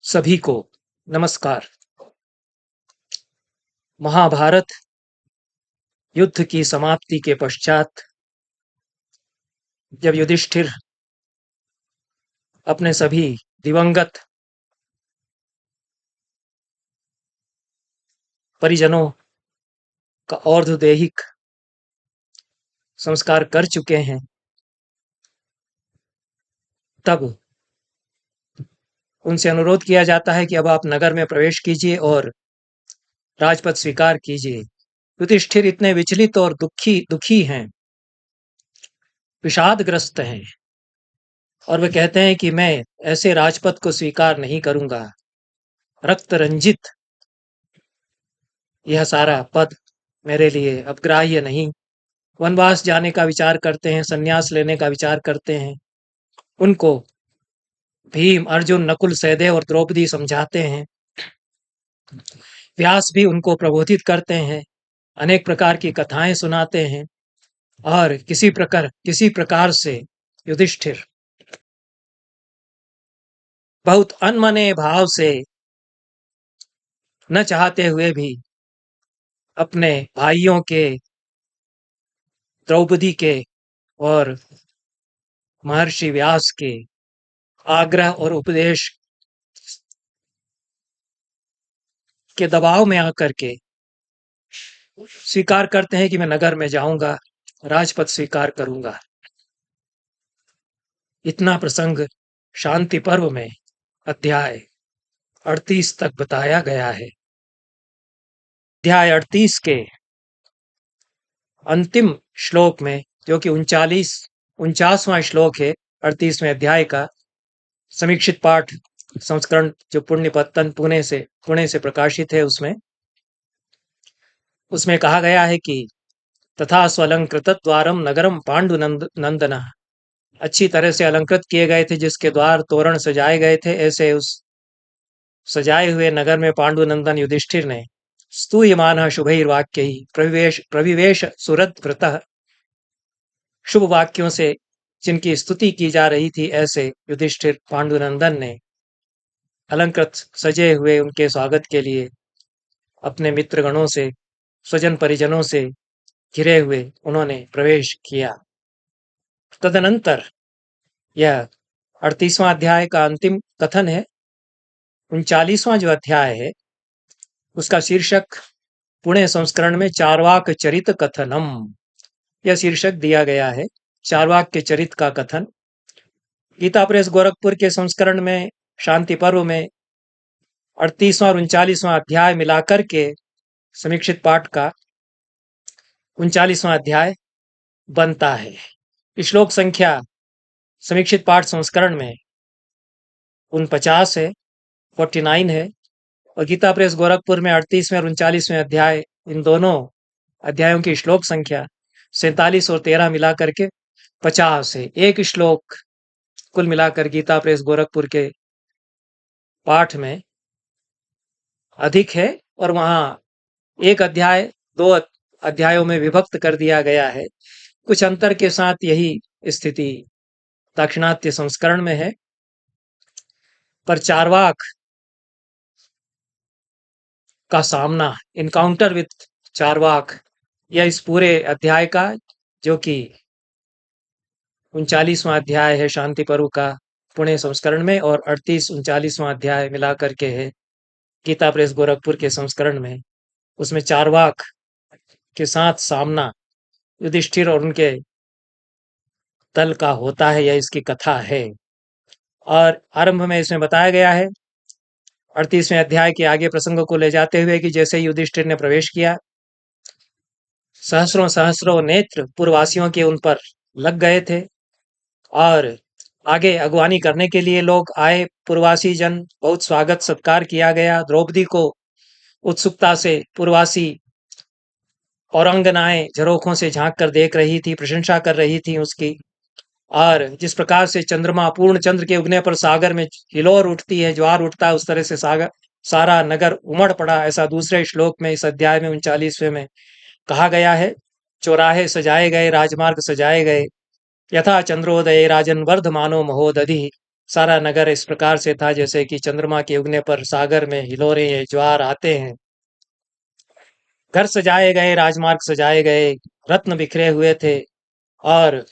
सभी को नमस्कार। महाभारत युद्ध की समाप्ति के पश्चात जब युधिष्ठिर अपने सभी दिवंगत परिजनों का और्ध्वदेहिक संस्कार कर चुके हैं, तब उनसे अनुरोध किया जाता है कि अब आप नगर में प्रवेश कीजिए और राजपद स्वीकार कीजिए। युधिष्ठिर इतने विचलित और दुखी हैं, विषादग्रस्त हैं, और वे कहते हैं कि मैं ऐसे राजपद को स्वीकार नहीं करूंगा। रक्त रंजित यह सारा पद मेरे लिए अब ग्राह्य नहीं। वनवास जाने का विचार करते हैं, संन्यास लेने का विचार करते हैं। उनको भीम, अर्जुन, नकुल, सहदेव और द्रौपदी समझाते हैं। व्यास भी उनको प्रबोधित करते हैं, अनेक प्रकार की कथाएं सुनाते हैं, और किसी प्रकार से युधिष्ठिर बहुत अनमने भाव से, न चाहते हुए भी, अपने भाइयों के, द्रौपदी के और महर्षि व्यास के आग्रह और उपदेश के दबाव में आकर के स्वीकार करते हैं कि मैं नगर में जाऊंगा, राजपद स्वीकार करूंगा। इतना प्रसंग शांति पर्व में अध्याय 38 तक बताया गया है। अध्याय 38 के अंतिम श्लोक में, जो कि 49वां श्लोक है 38वें अध्याय का, समीक्षित पाठ संस्करण जो पुण्यपत्तन पुणे से प्रकाशित है, उसमें कहा गया है कि तथा स्वलंकृत द्वारम नगरम पांडु नंदन, अच्छी तरह से अलंकृत किए गए थे जिसके द्वार तोरण सजाए गए थे, ऐसे उस सजाए हुए नगर में पांडुनंदन युधिष्ठिर ने स्तूयमानः शुभैर्वाक्यैः प्रविवेश सुरद्वृतः, शुभ वाक्यों से जिनकी स्तुति की जा रही थी, ऐसे युधिष्ठिर पांडुनंदन ने अलंकृत सजे हुए उनके स्वागत के लिए अपने मित्रगणों से, स्वजन परिजनों से घिरे हुए उन्होंने प्रवेश किया। तदनंतर यह 38वां अध्याय का अंतिम कथन है। 39वां जो अध्याय है उसका शीर्षक पुणे संस्करण में चार्वाक चरित कथनम, यह शीर्षक दिया गया है, चार्वाक के चरित का कथन। गीता प्रेस गोरखपुर के संस्करण में शांति पर्व में 38वां और 39वां अध्याय मिलाकर के समीक्षित पाठ का 39वां अध्याय बनता है। श्लोक संख्या समीक्षित पाठ संस्करण में 49 है, 49 है, और गीता प्रेस गोरखपुर में 38वें और 39वें अध्याय, इन दोनों अध्यायों की श्लोक संख्या 47 और 13 मिलाकर के 50 है। एक श्लोक कुल मिलाकर गीता प्रेस गोरखपुर के पाठ में अधिक है, और वहां एक अध्याय 2 अध्यायों में विभक्त कर दिया गया है। कुछ अंतर के साथ यही स्थिति दाक्षिणात्य संस्करण में है, पर चार्वाक का सामना, इनकाउंटर विथ चार्वाक, यह इस पूरे अध्याय का, जो कि 39वां अध्याय है शांति पर्व का पुणे संस्करण में, और 38-39वां अध्याय मिला करके है गीता प्रेस गोरखपुर के संस्करण में, उसमें चार्वाक के साथ सामना युधिष्ठिर और उनके दल का होता है, यह इसकी कथा है। और आरंभ में इसमें बताया गया है 38वें अध्याय के आगे प्रसंगों को ले जाते हुए कि जैसे युधिष्ठिर ने प्रवेश किया, सहस्रों सहस्रों नेत्र पूर्ववासियों के उन पर लग गए थे, और आगे अगवानी करने के लिए लोग आए, पूर्ववासी जन, बहुत स्वागत सत्कार किया गया। द्रौपदी को उत्सुकता से पूर्ववासी औरंगनाएं झरोखों से झांक कर देख रही थी, प्रशंसा कर रही थी उसकी। और जिस प्रकार से चंद्रमा पूर्ण चंद्र के उगने पर सागर में हिलोर उठती है, ज्वार उठता है, उस तरह से सारा नगर उमड़ पड़ा, ऐसा दूसरे श्लोक में इस अध्याय में 39वें में कहा गया है। चौराहे सजाए गए, राजमार्ग सजाए गए, यथा चंद्रोदय राजन वर्धमानो महोदधि, सारा नगर इस प्रकार से था जैसे कि चंद्रमा के उगने पर सागर में हिलोरें या ज्वार आते हैं। घर सजाए गए, राजमार्ग सजाए गए, रत्न बिखरे हुए थे और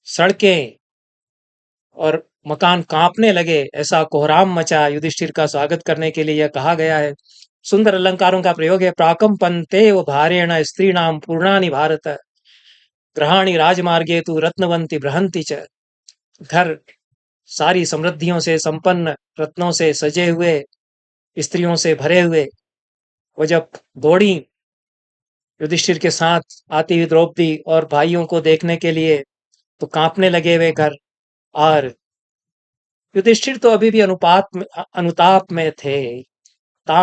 सड़कें और मकान कांपने लगे। ऐसा कोहराम मचा। युधिष्ठिर का स्वागत करने के लिए यह कहा गया है। सुंदर अलंकारों का प्रयोग है। प्राकंपन्ते भारेण स्त्रीणाम पूर्णानि भारत ग्रहाणि राजमार्गे तु रत्नवंती बृहंती च। घर सारी समृद्धियों से संपन्न, रत्नों से सजे हुए, स्त्रियों से भरे हुए। वो जब दौड़ी युधिष्ठिर के साथ आती हुई द्रौपदी और भाइयों को देखने के लिए, तो कांपने लगे वे घर। और युधिष्ठिर तो अभी भी अनुताप में थे। ता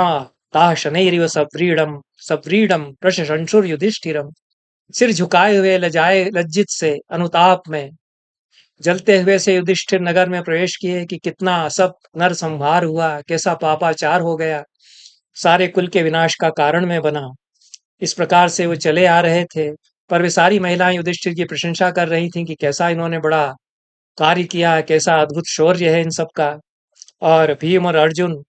ता शनैरिव सव्रीडम प्रशंसुर युधिष्ठिरम। सिर झुकाए हुए, लजाए लज्जित से, अनुताप में जलते हुए से युधिष्ठिर नगर में प्रवेश किए कि कितना सब नर संहार हुआ, कैसा पापाचार हो गया, सारे कुल के विनाश का कारण में बना। इस प्रकार से वो चले आ रहे थे। पर वे सारी महिलाएं युधिष्ठिर की प्रशंसा कर रही थीं कि कैसा इन्होंने बड़ा कार्य किया, कैसा अद्भुत शौर्य है इन सब का। और भीम और अर्जुन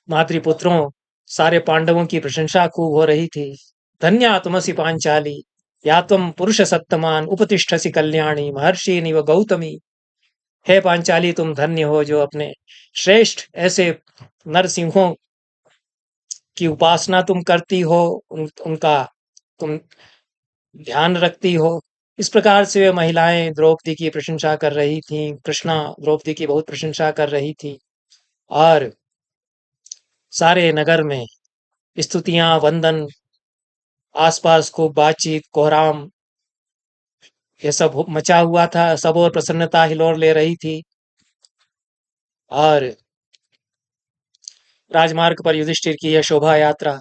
मातृपुत्रों सारे पांडवों की प्रशंसा खूब हो रही थी। धन्या तुमसी पांचाली, या तुम पुरुष सत्तमान उपतिष्ठसी कल्याणी महर्षि निव गौतमी। हे पांचाली, तुम धन्य हो जो अपने श्रेष्ठ ऐसे नरसिंहों की उपासना तुम करती हो, उनका तुम ध्यान रखती हो। इस प्रकार से वे महिलाएं द्रौपदी की प्रशंसा कर रही थीं। कृष्णा द्रौपदी की बहुत प्रशंसा कर रही थी। और सारे नगर में स्तुतियां, वंदन, आसपास खूब बातचीत, कोहराम, ये सब मचा हुआ था। सब और प्रसन्नता हिलोर ले रही थी। और राजमार्ग पर युधिष्ठिर की यह शोभा यात्रा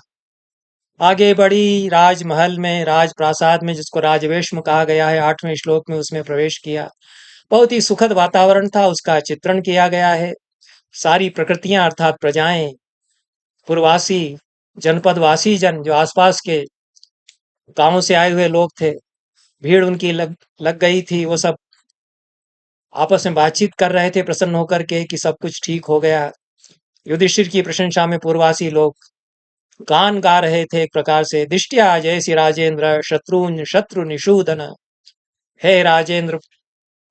आगे बढ़ी। राजमहल में, राजप्रासाद में, जिसको राजवेश्म कहा गया है, 8वें श्लोक में उसमें प्रवेश किया। बहुत ही सुखद वातावरण था, उसका चित्रण किया गया है। सारी प्रकृतियां अर्थात प्रजाएं, पुरवासी, जनपदवासी जन, जो आसपास के गांवों से आए हुए लोग थे, भीड़ उनकी लग गई थी। वो सब आपस में बातचीत कर रहे थे प्रसन्न होकर के कि सब कुछ ठीक हो गया। युधिष्ठिर की प्रशंसा में पूर्ववासी लोग गान गा रहे थे एक प्रकार से। दिष्टया जयसि राजेंद्र शत्रुन शत्रु निषूदन। हे राजेंद्र,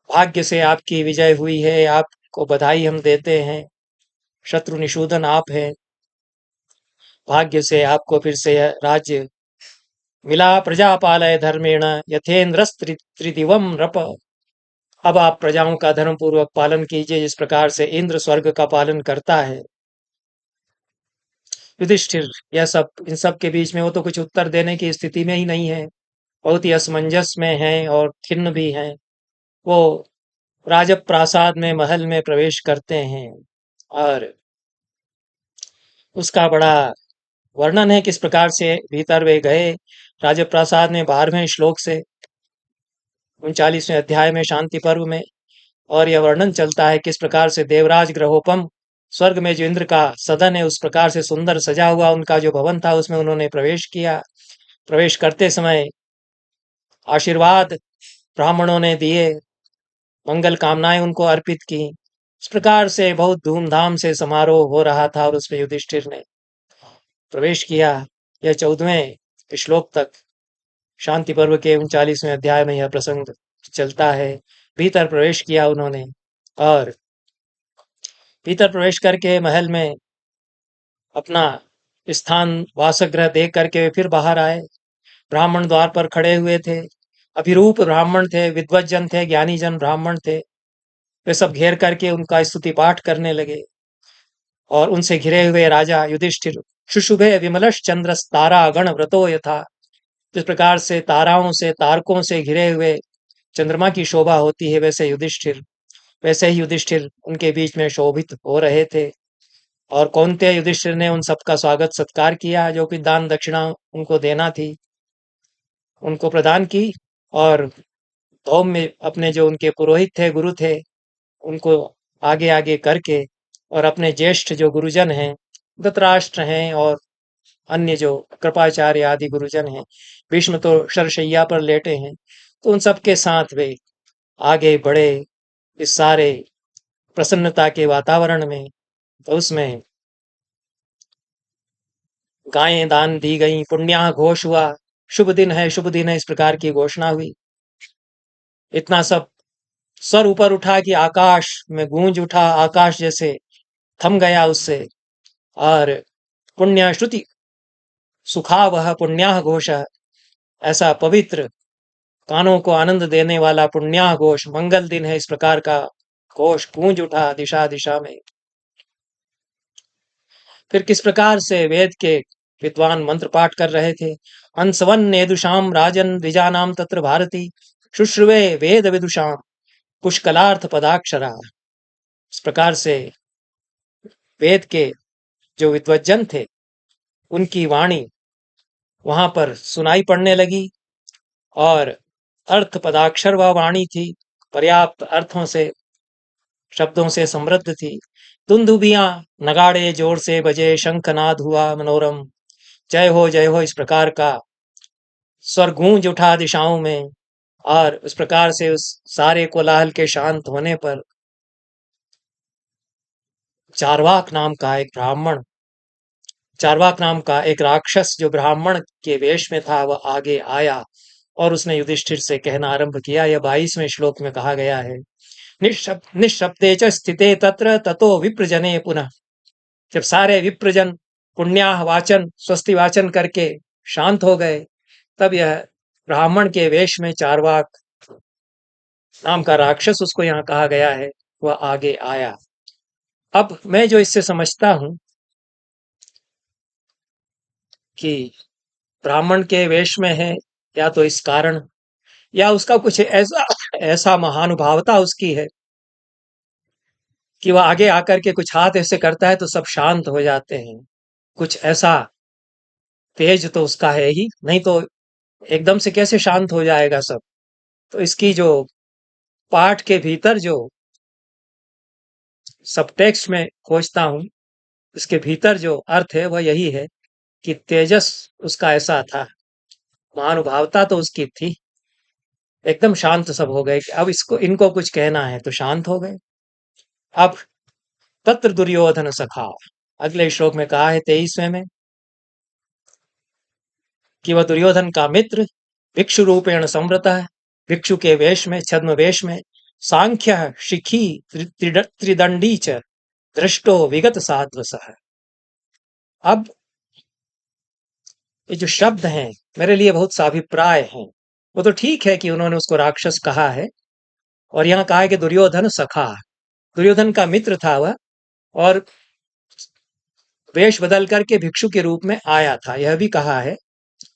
भाग्य से आपकी विजय हुई है, आपको बधाई हम देते हैं। शत्रु निषूदन आप हैं, भाग्य से आपको फिर से राज्य मिला। प्रजापालय धर्मेण यथेन्द्रस्त्रिदिवम रप। अब आप प्रजाओं का धर्म पूर्वक पालन कीजिए, जिस प्रकार से इंद्र स्वर्ग का पालन करता है। युधिष्ठिर यह सब, इन सब के बीच में वो तो कुछ उत्तर देने की स्थिति में ही नहीं है, बहुत ही असमंजस में हैं और खिन्न भी हैं। वो राजप्रासाद में, महल में प्रवेश करते हैं और उसका बड़ा वर्णन है किस प्रकार से भीतर वे गए। राजप्रासाद में 12वें श्लोक से 39वें अध्याय में, शांति पर्व में, और यह वर्णन चलता है किस प्रकार से देवराज ग्रहोपम, स्वर्ग में जो इंद्र का सदन है, उस प्रकार से सुंदर सजा हुआ उनका जो भवन था, उसमें उन्होंने प्रवेश किया। प्रवेश करते समय आशीर्वाद ब्राह्मणों ने दिए, मंगल कामनाएं उनको अर्पित की। इस प्रकार से बहुत धूमधाम से समारोह हो रहा था और उसमें युधिष्ठिर ने प्रवेश किया। यह 14वें श्लोक तक शांति पर्व के 39वें अध्याय में यह प्रसंग चलता है। भीतर प्रवेश किया उन्होंने और भीतर प्रवेश करके महल में अपना स्थान, वासगृह देख करके फिर बाहर आए। ब्राह्मण द्वार पर खड़े हुए थे। अभिरूप ब्राह्मण थे, विद्वत जन थे, ज्ञानी जन ब्राह्मण थे। वे सब घेर करके उनका स्तुति पाठ करने लगे। और उनसे घिरे हुए राजा युधिष्ठिर शुशुभे विमलश चंद्र तारा गण व्रतो यथा। जिस प्रकार से ताराओं से, तारकों से घिरे हुए चंद्रमा की शोभा होती है, वैसे ही युधिष्ठिर उनके बीच में शोभित हो रहे थे। और कौन्तेय युधिष्ठिर ने उन सबका स्वागत सत्कार किया, जो कि दान दक्षिणा उनको देना थी, उनको प्रदान की। और धौम में अपने जो उनके पुरोहित थे, गुरु थे, उनको आगे आगे करके, और अपने ज्येष्ठ जो गुरुजन हैं, धृतराष्ट्र हैं और अन्य जो कृपाचार्य आदि गुरुजन हैं, भीष्म तो शरशैया पर लेटे हैं, तो उन सबके साथ वे आगे बढ़े इस सारे प्रसन्नता के वातावरण में, तो उसमें गायें दान दी गई, पुण्याह घोष हुआ, शुभ दिन है, शुभ दिन है, इस प्रकार की घोषणा हुई। इतना सब सर ऊपर उठा कि आकाश में गूंज उठा, आकाश जैसे थम गया उससे। और पुण्य श्रुति सुखा वह पुण्याह घोष, ऐसा पवित्र कानों को आनंद देने वाला पुण्याह घोष, मंगल दिन है, इस प्रकार का घोष गूंज उठा दिशा दिशा में। फिर किस प्रकार से वेद के विद्वान मंत्र पाठ कर रहे थे। अंसवन नेदुषाम राजन द्विजानाम तत्र भारती, शुश्रुवे वेद विदुषाम पुष्कलार्थ पदाक्षरा। इस प्रकार से वेद के जो विद्वज्जन थे उनकी वाणी वहां पर सुनाई पड़ने लगी, और अर्थ पदाक्षर वह वाणी थी, पर्याप्त अर्थों से, शब्दों से समृद्ध थी। दुंदुभियां नगाड़े जोर से बजे, शंखनाद हुआ मनोरम, जय हो इस प्रकार का स्वर गूंज उठा दिशाओं में। और उस प्रकार से उस सारे कोलाहल के शांत होने पर चारवाक नाम का एक ब्राह्मण, चारवाक नाम का एक राक्षस जो ब्राह्मण के वेश में था, वह आगे आया और उसने युधिष्ठिर से कहना आरंभ किया। यह 22वें श्लोक में कहा गया है, निशब्दे च स्थिते तत्र ततो विप्रजने पुनः। जब सारे विप्रजन पुण्याह वाचन स्वस्ति वाचन करके शांत हो गए, तब यह ब्राह्मण के वेश में चारवाक नाम का राक्षस, उसको यहाँ कहा गया है, वह आगे आया। अब मैं जो इससे समझता हूं कि ब्राह्मण के वेश में है, या तो इस कारण, या उसका कुछ ऐसा ऐसा महानुभावता उसकी है कि वह आगे आकर के कुछ हाथ ऐसे करता है तो सब शांत हो जाते हैं। कुछ ऐसा तेज तो उसका है ही, नहीं तो एकदम से कैसे शांत हो जाएगा सब। तो इसकी जो पाठ के भीतर जो सब टेक्स्ट में खोजता हूं, इसके भीतर जो अर्थ है वह यही है कि तेजस उसका ऐसा था, महानुभावता तो उसकी थी। एकदम शांत सब हो गए कि अब इसको इनको कुछ कहना है तो शांत हो गए। अब तत्र दुर्योधन सखा, अगले श्लोक में कहा है 23वें में कि वह दुर्योधन का मित्र, भिक्षु रूपेण संवृत है, भिक्षु के वेश में, छद्म वेश में, सांख्य शिखी त्रिदंडी च दृष्टो विगत साध्वस है। अब ये जो शब्द हैं मेरे लिए बहुत साभिप्राय हैं। वो तो ठीक है कि उन्होंने उसको राक्षस कहा है, और यहाँ कहा है कि दुर्योधन सखा, दुर्योधन का मित्र था वह, और वेश बदल करके भिक्षु के रूप में आया था, यह भी कहा है।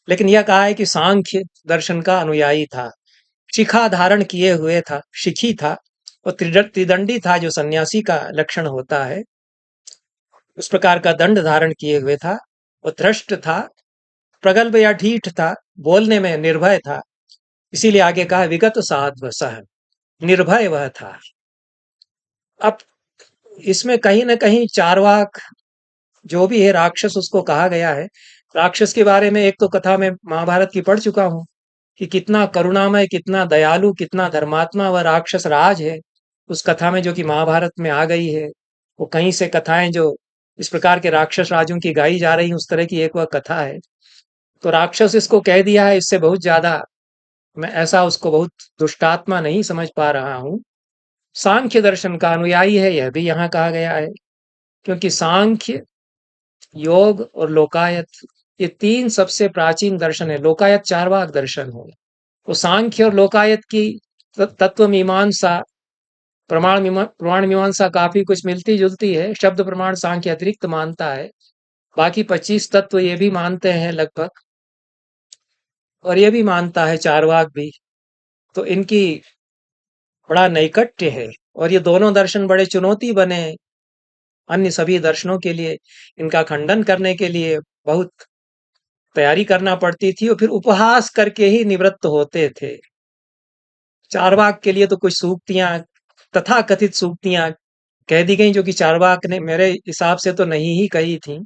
लेकिन यह कहा है कि सांख्य दर्शन का अनुयायी था, शिखा धारण किए हुए था, शिखी था, और त्रिदंडी था, जो सन्यासी का लक्षण होता है, उस प्रकार का दंड धारण किए हुए था। वो धृष्ट था, प्रगल्भ या ढीठ था, बोलने में निर्भय था, इसीलिए आगे कहा विगत साध्वसः, निर्भय वह था। अब इसमें कहीं ना कहीं चारवाक जो भी है राक्षस उसको कहा गया है। राक्षस के बारे में एक तो कथा में महाभारत की पढ़ चुका हूं कि कितना करुणामय, कितना दयालु, कितना धर्मात्मा वह राक्षस राज है, उस कथा में जो कि महाभारत में आ गई है। वो कहीं से कथाएं जो इस प्रकार के राक्षस राजों की गाई जा रही, उस तरह की एक वह कथा है। तो राक्षस इसको कह दिया है, इससे बहुत ज्यादा मैं ऐसा उसको बहुत दुष्टात्मा नहीं समझ पा रहा हूं। सांख्य दर्शन का अनुयायी है, यह भी यहाँ कहा गया है, क्योंकि सांख्य, योग और लोकायत, ये तीन सबसे प्राचीन दर्शन है। लोकायत चारवाक दर्शन है, तो सांख्य और लोकायत की तत्व मीमांसा, प्रमाण मीमांसा काफी कुछ मिलती जुलती है। शब्द प्रमाण सांख्य अतिरिक्त मानता है, बाकी 25 तत्व ये भी मानते हैं लगभग, और ये भी मानता है चारवाक भी। तो इनकी बड़ा नैकट्य है, और ये दोनों दर्शन बड़े चुनौती बने अन्य सभी दर्शनों के लिए। इनका खंडन करने के लिए बहुत तैयारी करना पड़ती थी, और फिर उपहास करके ही निवृत्त होते थे। चारवाक के लिए तो कुछ सूक्तियां, तथा कथित सूक्तियां कह दी गई, जो कि चारवाक ने मेरे हिसाब से तो नहीं ही कही थी।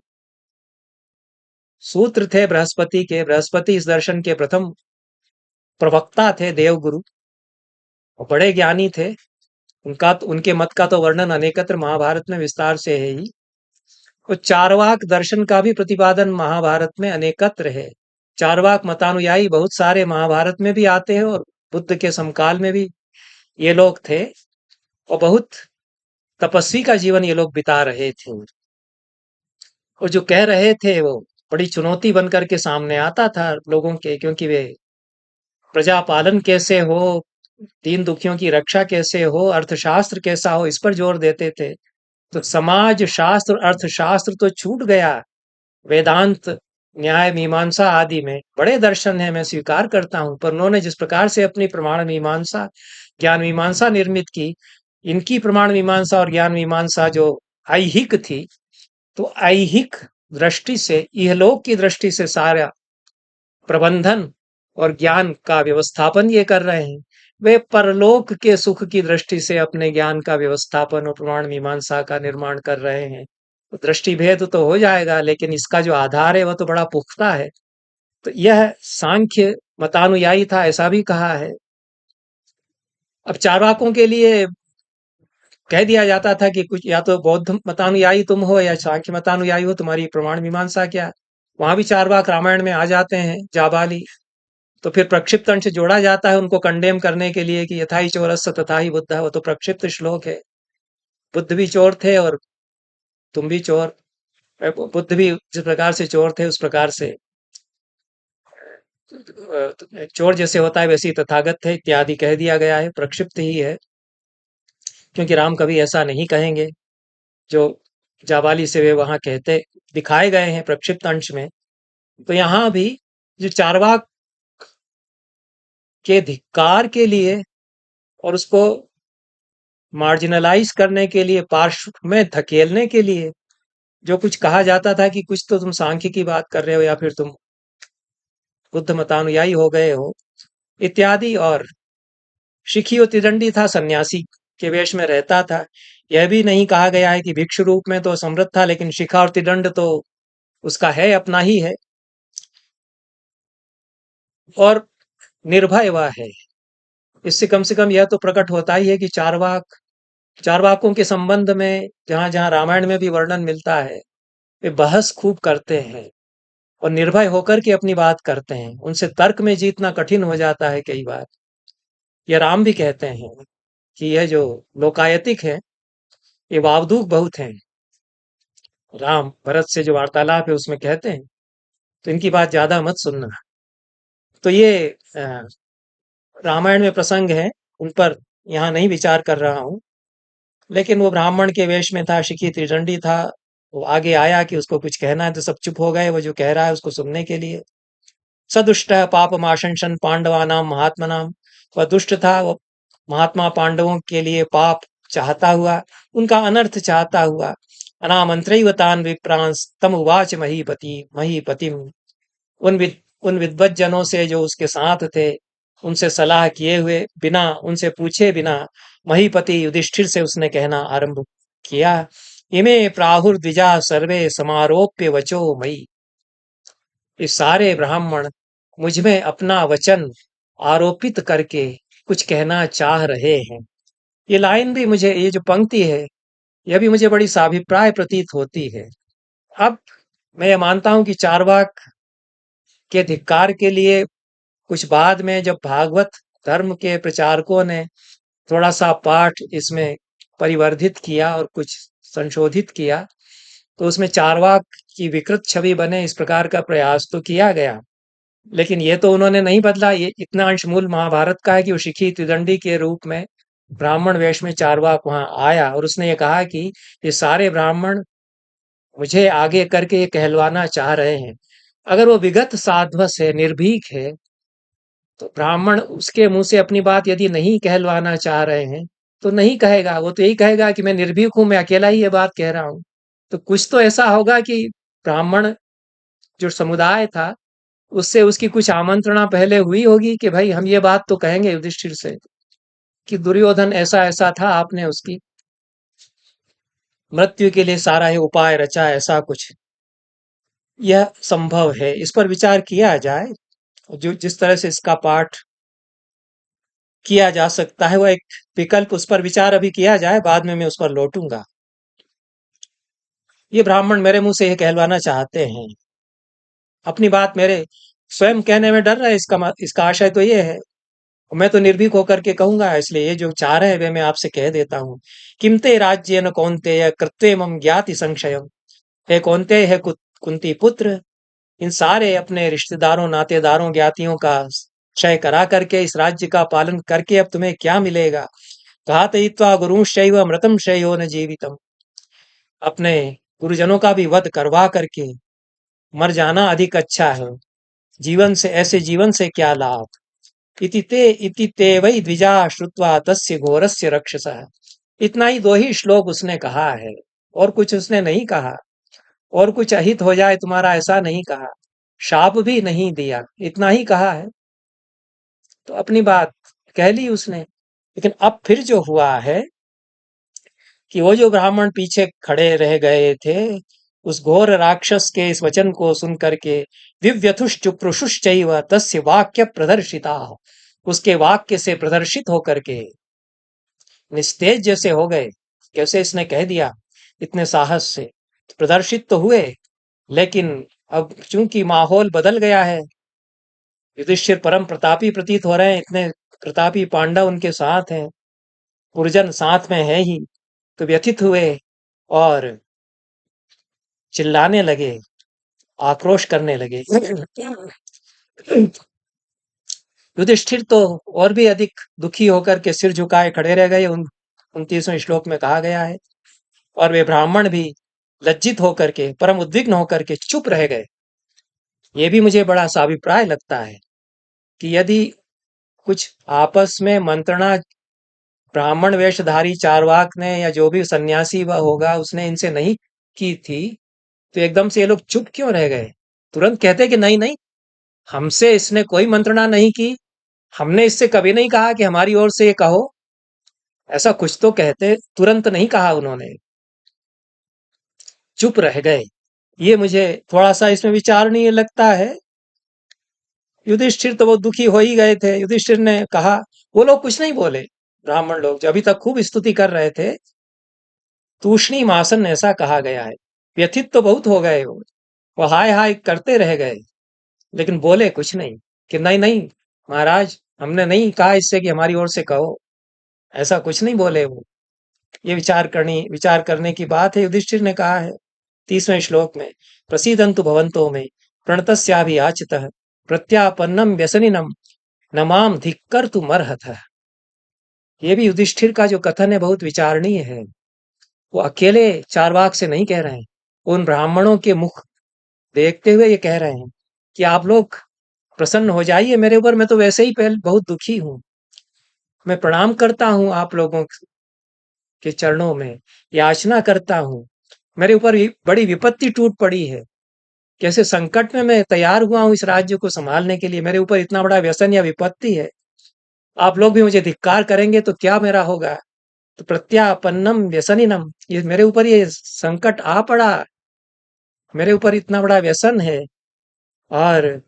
सूत्र थे बृहस्पति के, बृहस्पति इस दर्शन के प्रथम प्रवक्ता थे, देवगुरु। और बड़े ज्ञानी थे। उनके मत का तो वर्णन अनेकत्र महाभारत में विस्तार से है ही। और चार्वाक दर्शन का भी प्रतिपादन महाभारत में अनेकत्र है। चार्वाक मतानुयायी बहुत सारे महाभारत में भी आते हैं, और बुद्ध के समकाल में भी ये लोग थे, और बहुत तपस्वी का जीवन ये लोग बिता रहे थे। और जो कह रहे थे वो बड़ी चुनौती बन करके सामने आता था लोगों के, क्योंकि वे प्रजा पालन कैसे हो, दीन दुखियों की रक्षा कैसे हो, अर्थशास्त्र कैसा हो, इस पर जोर देते थे। तो समाज शास्त्र अर्थशास्त्र तो छूट गया। वेदांत, न्याय, मीमांसा आदि में बड़े दर्शन है, मैं स्वीकार करता हूं, पर उन्होंने जिस प्रकार से अपनी प्रमाण मीमांसा, ज्ञान मीमांसा निर्मित की, इनकी प्रमाण मीमांसा और ज्ञान मीमांसा जो ऐहिक थी, तो ऐहिक दृष्टि से, इहलोक की दृष्टि से सारा प्रबंधन और ज्ञान का व्यवस्थापन ये कर रहे हैं। वे परलोक के सुख की दृष्टि से अपने ज्ञान का व्यवस्थापन और प्रमाण मीमांसा का निर्माण कर रहे हैं। तो दृष्टि भेद तो हो जाएगा, लेकिन इसका जो आधार है वह तो बड़ा पुख्ता है। तो यह सांख्य मतानुयायी था, ऐसा भी कहा है। अब चार्वाकों के लिए कह दिया जाता था कि कुछ या तो बौद्ध मतानुयायी तुम हो या सांख्य मतानुयायी हो, तुम्हारी प्रमाण मीमांसा क्या। वहां भी चार्वाक रामायण में आ जाते हैं, जाबाली। तो फिर प्रक्षिप्त अंश जोड़ा जाता है उनको कंडेम करने के लिए कि यथा ही चोरस्य तथा ही बुद्ध, वो तो प्रक्षिप्त श्लोक है। बुद्ध भी चोर थे और तुम भी चोर। बुद्ध भी जिस प्रकार से चोर थे, उस प्रकार से चोर जैसे होता है वैसे ही तथागत थे, इत्यादि कह दिया गया है। प्रक्षिप्त ही है, क्योंकि राम कभी ऐसा नहीं कहेंगे जो जाबाली से वे वहां कहते दिखाए गए हैं प्रक्षिप्त अंश में। तो यहाँ भी जो चार्वाक के धिक्कार के लिए और उसको मार्जिनलाइज करने के लिए, पार्श्व में धकेलने के लिए जो कुछ कहा जाता था कि कुछ तो तुम सांख्य की बात कर रहे हो या फिर तुम बुद्ध मतानुयायी हो गए हो, इत्यादि। और शिखी और त्रिदंडी था, सन्यासी के वेश में रहता था। यह भी नहीं कहा गया है कि भिक्षु रूप में तो समृद्ध था, लेकिन शिखा और त्रिदंड तो उसका है, अपना ही है, और निर्भय वह है। इससे कम से कम यह तो प्रकट होता ही है कि चारवाकों के संबंध में जहां जहां रामायण में भी वर्णन मिलता है, वे बहस खूब करते हैं और निर्भय होकर के अपनी बात करते हैं। उनसे तर्क में जीतना कठिन हो जाता है कई बार। ये राम भी कहते हैं कि यह जो लोकायतिक है, ये वावदूक बहुत हैं। राम भरत से जो वार्तालाप है उसमें कहते हैं, तो इनकी बात ज्यादा मत सुनना। तो ये रामायण में प्रसंग है, उन पर यहाँ नहीं विचार कर रहा हूँ। लेकिन वो ब्राह्मण के वेश में था, शिखी त्रिदंडी था। वो आगे आया कि उसको कुछ कहना है, तो सब चुप हो गए वो जो कह रहा है उसको सुनने के लिए। सदुष्ट पापमाशंसन पांडवानाम महात्मनाम, वह दुष्ट था, वो महात्मा पांडवों के लिए पाप चाहता हुआ, उनका अनर्थ चाहता हुआ। अनामंत्रैव तान् विप्रांस तम उवाच महीपतिम, उन विद्वत जनों से जो उसके साथ थे, उनसे सलाह किए हुए बिना, उनसे पूछे बिना, महीपति युधिष्ठिर से उसने कहना आरंभ किया, इमे प्राहुर्द्विजा सर्वे समारोप्य वचो मई। ये सारे ब्राह्मण मुझ में अपना वचन आरोपित करके कुछ कहना चाह रहे हैं। ये लाइन भी मुझे, ये जो पंक्ति है, यह भी मुझे बड़ी साभिप्राय प्रतीत होती है। अब मैं ये मानता हूं कि चार्वाक के धिक्कार के लिए कुछ बाद में जब भागवत धर्म के प्रचारकों ने थोड़ा सा पाठ इसमें परिवर्धित किया और कुछ संशोधित किया, तो उसमें चार्वाक की विकृत छवि बने इस प्रकार का प्रयास तो किया गया। लेकिन ये तो उन्होंने नहीं बदला। ये इतना अंश मूल महाभारत का है कि वो शिखी त्रिदंडी के रूप में ब्राह्मण वेश में चार्वाक वहां आया, और उसने ये कहा कि ये सारे ब्राह्मण मुझे आगे करके ये कहलवाना चाह रहे हैं। अगर वो विगत साध्वस है, निर्भीक है, तो ब्राह्मण उसके मुंह से अपनी बात यदि नहीं कहलवाना चाह रहे हैं, तो नहीं कहेगा। वो तो यही कहेगा कि मैं निर्भीक हूं, मैं अकेला ही ये बात कह रहा हूं। तो कुछ तो ऐसा होगा कि ब्राह्मण जो समुदाय था, उससे उसकी कुछ आमंत्रणा पहले हुई होगी कि भाई हम ये बात तो कहेंगे युधिष्ठिर से कि दुर्योधन ऐसा ऐसा था, आपने उसकी मृत्यु के लिए सारा ही उपाय रचा, ऐसा कुछ यह संभव है। इस पर विचार किया जाए। जो जिस तरह से इसका पाठ किया जा सकता है, वो एक विकल्प, उस पर विचार अभी किया जाए, बाद में मैं उस पर लौटूंगा। ये ब्राह्मण मेरे मुंह से ये कहलवाना चाहते हैं, अपनी बात मेरे स्वयं कहने में डर रहे, इसका आशय तो ये है। मैं तो निर्भीक होकर के कहूंगा, इसलिए ये जो चाह रहे हैं वे मैं आपसे कह देता हूँ। किमते राज्य न कौन्तेय कृत्वेमं ज्ञाति संशयम। हे कौन्तेय, है कुंती पुत्र, इन सारे अपने रिश्तेदारों, नातेदारों, ज्ञातियों का क्षय करा करके इस राज्य का पालन करके अब तुम्हें क्या मिलेगा। घातयित्वा गुरुंश्चैव मृतं श्रेयो न जीवितम। अपने गुरुजनों का भी वध करवा करके मर जाना अधिक अच्छा है, जीवन से, ऐसे जीवन से क्या लाभ। इति ते वै द्विजा श्रुत्वा तस्य घोरस्य रक्षसः। इतना ही दो ही श्लोक उसने कहा है, और कुछ उसने नहीं कहा, और कुछ अहित हो जाए तुम्हारा ऐसा नहीं कहा, शाप भी नहीं दिया, इतना ही कहा है। तो अपनी बात कह ली उसने। लेकिन अब फिर जो हुआ है कि वो जो ब्राह्मण पीछे खड़े रह गए थे, उस घोर राक्षस के इस वचन को सुन करके, दिव्यथुश्चुप्रुषुश्चैव तस्य वाक्य प्रदर्शिता, उसके वाक्य से प्रदर्शित होकर के निस्तेज जैसे हो गए। कैसे इसने कह दिया इतने साहस से, प्रदर्शित तो हुए, लेकिन अब चूंकि माहौल बदल गया है, युधिष्ठिर परम प्रतापी प्रतीत हो रहे हैं, इतने प्रतापी पांडव उनके साथ हैं, गुरुजन साथ में है ही, तो व्यथित हुए और चिल्लाने लगे, आक्रोश करने लगे। युधिष्ठिर तो और भी अधिक दुखी होकर के सिर झुकाए खड़े रह गए, 29वें श्लोक में कहा गया है। और वे ब्राह्मण भी लज्जित होकर के, परम उद्विग्न होकर के चुप रह गए। ये भी मुझे बड़ा सा अभिप्राय लगता है कि यदि कुछ आपस में मंत्रणा ब्राह्मण वेशधारी चारवाक ने या जो भी सन्यासी वह होगा उसने इनसे नहीं की थी, तो एकदम से ये लोग चुप क्यों रह गए। तुरंत कहते कि नहीं नहीं, हमसे इसने कोई मंत्रणा नहीं की, हमने इससे कभी नहीं कहा कि हमारी ओर से ये कहो, ऐसा कुछ तो कहते। तुरंत नहीं कहा उन्होंने, चुप रह गए। ये मुझे थोड़ा सा इसमें विचारणीय लगता है। युधिष्ठिर तो वो दुखी हो ही गए थे। युधिष्ठिर ने कहा, वो लोग कुछ नहीं बोले, ब्राह्मण लोग जो अभी तक खूब स्तुति कर रहे थे, तूष्णी मासन ऐसा कहा गया है। व्यथित तो बहुत हो गए वो हाय हाय करते रह गए, लेकिन बोले कुछ नहीं कि नहीं नहीं महाराज, हमने नहीं कहा इससे कि हमारी ओर से कहो, ऐसा कुछ नहीं बोले वो। ये विचार करने की बात है। युधिष्ठिर ने कहा है 30वें श्लोक में, प्रसीदन्तु भवन्तो में प्रणतस्याभियाचितः प्रत्यापन्नम व्यसनिनम न माम धिक्कर्तुमर्हतः। ये भी युधिष्ठिर का जो कथन है बहुत विचारणीय है। वो अकेले चारवाक से नहीं कह रहे हैं, उन ब्राह्मणों के मुख देखते हुए ये कह रहे हैं कि आप लोग प्रसन्न हो जाइए मेरे ऊपर, मैं तो वैसे ही पहले बहुत दुखी हूं, मैं प्रणाम करता हूं आप लोगों के चरणों में, याचना करता हूं। मेरे ऊपर बड़ी विपत्ति टूट पड़ी है, कैसे संकट में मैं तैयार हुआ हूं इस राज्य को संभालने के लिए, मेरे ऊपर इतना बड़ा व्यसन या विपत्ति है, आप लोग भी मुझे धिक्कार करेंगे तो क्या मेरा होगा। तो प्रत्यापन्नम व्यसनिनम, ये मेरे ऊपर ये संकट आ पड़ा, मेरे ऊपर इतना बड़ा व्यसन है, और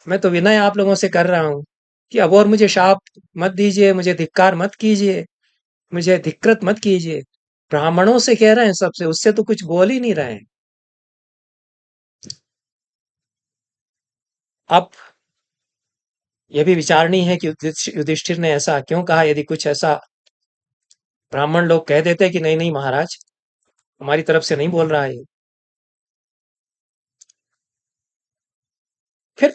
मैं तो विनय आप लोगों से कर रहा हूं कि अब और मुझे शाप मत दीजिए, मुझे धिक्कार मत कीजिए, मुझे धिक्कृत मत कीजिए। ब्राह्मणों से कह रहे हैं, सबसे, उससे तो कुछ बोल ही नहीं रहे हैं। अब यह भी विचारणीय है कि युधिष्ठिर ने ऐसा क्यों कहा। यदि कुछ ऐसा ब्राह्मण लोग कह देते कि नहीं नहीं महाराज, हमारी तरफ से नहीं बोल रहा है, फिर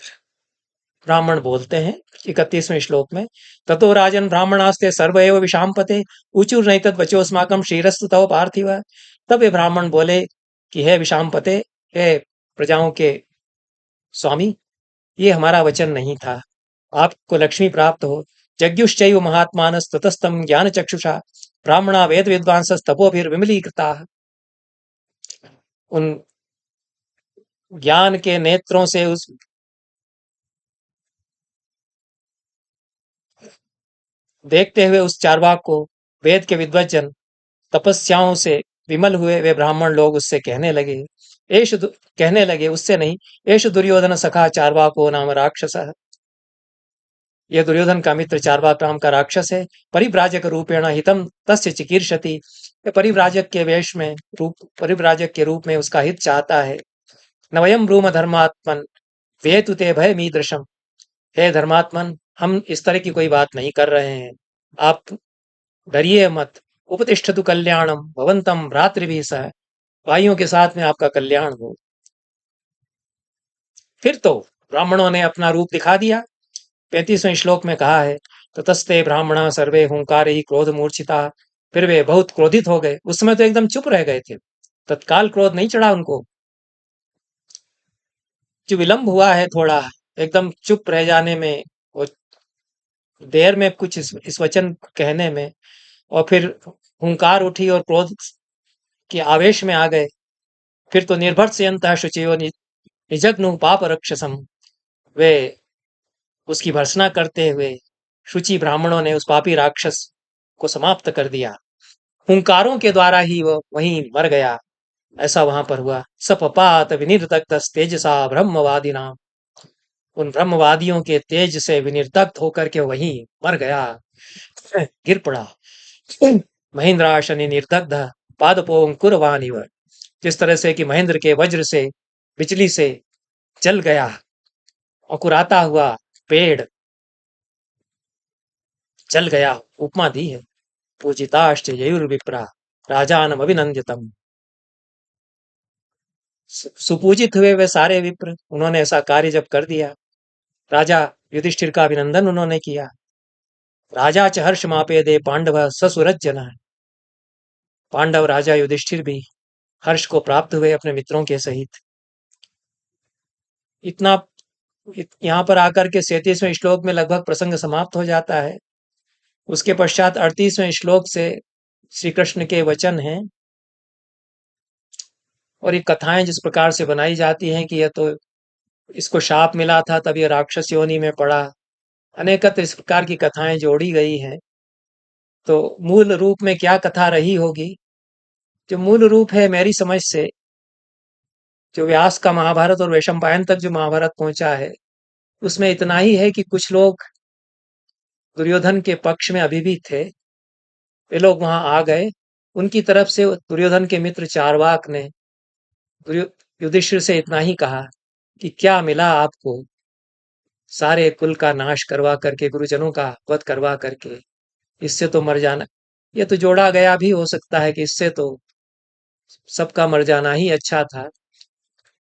ब्राह्मण बोलते हैं 31वें श्लोक में, ततो राजन ब्राह्मणास्ते सर्व एव विषामपते ऊचुर नहीं तद बचोस्माकम श्रीरस्तु तव पार्थिव। तब ये ब्राह्मण बोले कि हे विषामपते, हे प्रजाओं के स्वामी, ये हमारा वचन नहीं था, आपको लक्ष्मी प्राप्त हो। जज्ञुश्चैव महात्मानस ततस्तम ज्ञान चक्षुषा ब्राह्मणा वेद विद्वांसस तपोभिर्विमलीकृता। उन ज्ञान के नेत्रों से उस देखते हुए उस चारवाक को वेद के विद्वज्जन तपस्याओं से विमल हुए वे ब्राह्मण लोग उससे कहने लगे, कहने लगे उससे नहीं, एष दुर्योधन सखा चारवाको नाम राक्षस। यह दुर्योधन का मित्र चार्वाक नाम का राक्षस है। परिव्राजक रूपेण हितम तस्य चिकीर्षति। यह परिव्राजक के रूप में उसका हित चाहता है। नवयम ब्रूम धर्मात्मन वेतु ते भयमीदृशम। हे धर्मात्मन, हम इस तरह की कोई बात नहीं कर रहे हैं, आप डरिए मत। उपतिष्ठतु कल्याणम भवंतम भ्रातृभिः सह। भाइयों के साथ में आपका कल्याण हो। फिर तो ब्राह्मणों ने अपना रूप दिखा दिया। 35वें श्लोक में कहा है, ततस्ते ब्राह्मणा सर्वे हुंकार ही क्रोध मूर्छिता। फिर वे बहुत क्रोधित हो गए। उस समय तो एकदम चुप रह गए थे, तत्काल क्रोध नहीं चढ़ा उनको। जो विलंब हुआ है थोड़ा, एकदम चुप रह जाने में, वो देर में कुछ इस वचन कहने में, और फिर हुंकार उठी और क्रोध के आवेश में आ गए। फिर तो निर्भर्त्सयन्तः शुचयो निजग्नु पाप रक्षसम। वे उसकी भर्त्सना करते हुए शुचि ब्राह्मणों ने उस पापी राक्षस को समाप्त कर दिया। हुंकारों के द्वारा ही वह वहीं मर गया, ऐसा वहां पर हुआ। सपपात विनिर्दग्ध तेजसा ब्रह्मवादी नाम। उन ब्रह्मवादियों के तेज से विनिर्दग्ध होकर के वहीं मर गया, गिर पड़ा। महेंद्रा शनि निर्दग्ध पादपोंकुरवानिव। जिस तरह से कि महेंद्र के वज्र से, बिजली से जल गया, अकुराता हुआ पेड़ जल गया, उपमा दी है। पूजिताश्च ययुर्विप्रा राजानम अभिनंदितम। सुपूजित हुए वे सारे विप्र, उन्होंने ऐसा कार्य जब कर दिया, राजा युधिष्ठिर का अभिनंदन उन्होंने किया। राजा च हर्ष मापे दे पांडव ससुरज जन। पांडव राजा युधिष्ठिर भी हर्ष को प्राप्त हुए अपने मित्रों के सहित। इतना यहाँ पर आकर के 37वें श्लोक में लगभग प्रसंग समाप्त हो जाता है। उसके पश्चात 38वें श्लोक से श्री कृष्ण के वचन हैं, और ये कथाएं जिस प्रकार से बनाई जाती हैं कि यह तो इसको शाप मिला था तब ये राक्षस योनि में पड़ा, अनेकत्र इस प्रकार की कथाएं जोड़ी गई हैं। तो मूल रूप में क्या कथा रही होगी? जो मूल रूप है मेरी समझ से, जो व्यास का महाभारत और वैशंपायन तक जो महाभारत पहुंचा है, उसमें इतना ही है कि कुछ लोग दुर्योधन के पक्ष में अभी भी थे, वे लोग वहां आ गए। उनकी तरफ से दुर्योधन के मित्र चारवाक ने युधिष्ठिर से इतना ही कहा कि क्या मिला आपको, सारे कुल का नाश करवा करके, गुरुजनों का वध करवा करके, इससे तो मर जाना। ये तो जोड़ा गया भी हो सकता है कि इससे तो सबका मर जाना ही अच्छा था।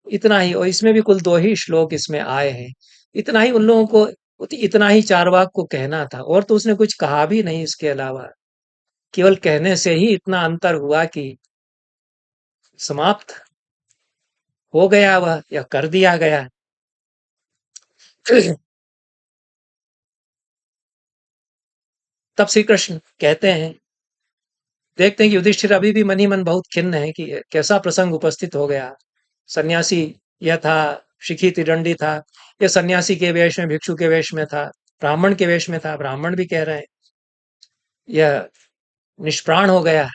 इतना ही, और इसमें भी कुल 2 ही श्लोक इसमें आए हैं। इतना ही उन लोगों को, इतना ही चारवाक को कहना था, और तो उसने कुछ कहा भी नहीं इसके अलावा। केवल कहने से ही इतना अंतर हुआ कि समाप्त हो गया वह, या कर दिया गया। तब श्री कृष्ण कहते हैं, देखते हैं कि युधिष्ठिर अभी भी मन ही मन बहुत खिन्न है कि कैसा प्रसंग उपस्थित हो गया। सन्यासी यह था, शिखी त्रिदंडी था, यह सन्यासी के वेश में, भिक्षु के वेश में था, ब्राह्मण के वेश में था। ब्राह्मण भी कह रहे हैं यह निष्प्राण हो गया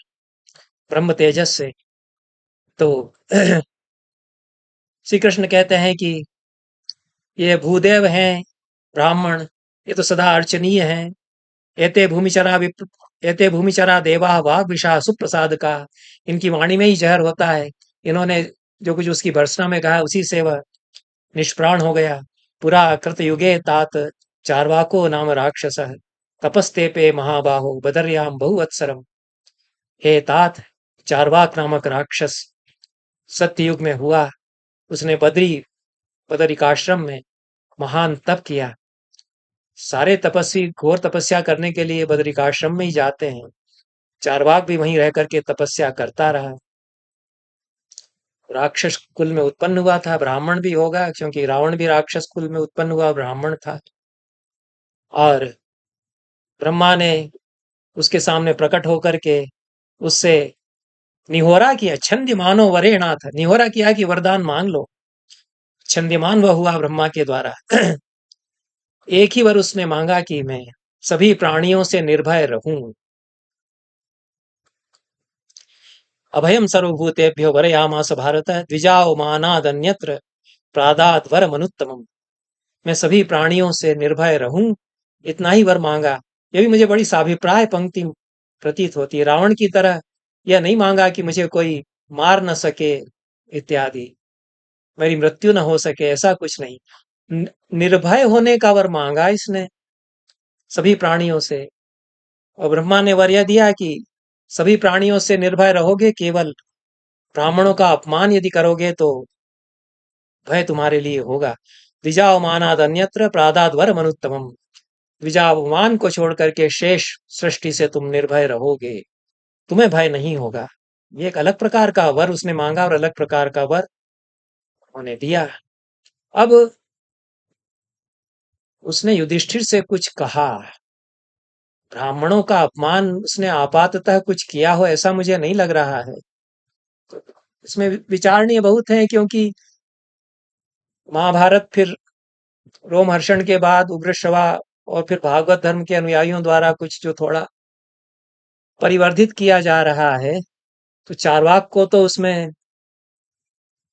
ब्रह्म तेजस से। तो श्री कृष्ण कहते हैं कि ये भूदेव हैं ब्राह्मण, ये तो सदा अर्चनीय हैं। एते भूमिचरा विप्र, एते भूमिचरा देवा वाग विषा सुप्रसाद का। इनकी वाणी में ही जहर होता है। इन्होंने जो कुछ उसकी भर्सना में कहा, उसी से वह निष्प्राण हो गया। पुरा कृत युगे तात चार्वाको नाम राक्षस तपस्ते पे महाबाहो बदर्याम बहुवत्सरम। हे तात, चार्वाक नामक राक्षस सत्ययुग में हुआ। उसने बदरिकाश्रम में महान तप किया। सारे तपस्वी घोर तपस्या करने के लिए बदरिकाश्रम में ही जाते हैं। चारवाक भी वहीं रह करके तपस्या करता रहा। राक्षस कुल में उत्पन्न हुआ था, ब्राह्मण भी होगा, क्योंकि रावण भी राक्षस कुल में उत्पन्न हुआ, ब्राह्मण था। और ब्रह्मा ने उसके सामने प्रकट होकर के उससे निहोरा किया, छंद्यमानो वरेणाथ। निहोरा किया कि वरदान मांग लो। छंद्यमान वह हुआ ब्रह्मा के द्वारा। एक ही वर उसने मांगा कि मैं सभी प्राणियों से निर्भय रहूं। अभयम सर्वभूतेभ्यो वरयामास भारत द्विजाओ मानादन्यत्र प्रादात वरमनुत्तमम्। मैं सभी प्राणियों से निर्भय रहूं इतना ही वर मांगा। ये भी मुझे बड़ी साभिप्राय पंक्ति प्रतीत होती है। रावण की तरह यह नहीं मांगा कि मुझे कोई मार न सके इत्यादि, मेरी मृत्यु न हो सके, ऐसा कुछ नहीं। निर्भय होने का वर मांगा इसने सभी प्राणियों से। और ब्रह्मा ने वर यह दिया कि सभी प्राणियों से निर्भय रहोगे, केवल ब्राह्मणों का अपमान यदि करोगे तो भय तुम्हारे लिए होगा। द्विजावमानाद अन्यत्र प्रादाद वर मनुत्तमम। द्विजावमान को छोड़ करके शेष सृष्टि से तुम निर्भय रहोगे, तुम्हें भय नहीं होगा। ये एक अलग प्रकार का वर उसने मांगा और अलग प्रकार का वर उन्हें दिया। अब उसने युधिष्ठिर से कुछ कहा। ब्राह्मणों का अपमान उसने आपाततः कुछ किया हो ऐसा मुझे नहीं लग रहा है। इसमें विचारणीय बहुत है, क्योंकि महाभारत फिर रोमहर्षण के बाद उग्रश्रवा और फिर भागवत धर्म के अनुयायियों द्वारा कुछ जो थोड़ा परिवर्धित किया जा रहा है, तो चार्वाक को तो उसमें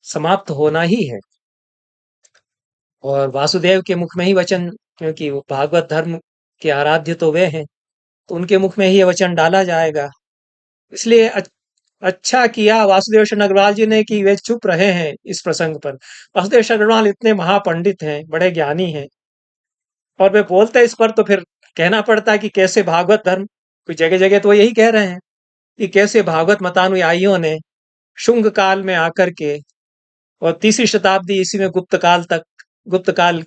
समाप्त होना ही है। और वासुदेव के मुख में ही वचन, क्योंकि वो भागवत धर्म के आराध्य तो वे हैं, तो उनके मुख में ही ये वचन डाला जाएगा। इसलिए अच्छा किया वासुदेव शरण अग्रवाल जी ने कि वे चुप रहे हैं इस प्रसंग पर। वासुदेव शरण अग्रवाल इतने महापंडित हैं, बड़े ज्ञानी हैं, और वे बोलते इस पर तो फिर कहना पड़ता है कि कैसे भागवत धर्म, कुछ जगह जगह तो वो यही कह रहे हैं कि कैसे भागवत मतानुयायियों ने शुंग काल में आकर के और तीसरी शताब्दी ईस्वी में गुप्त काल तक, गुप्त काल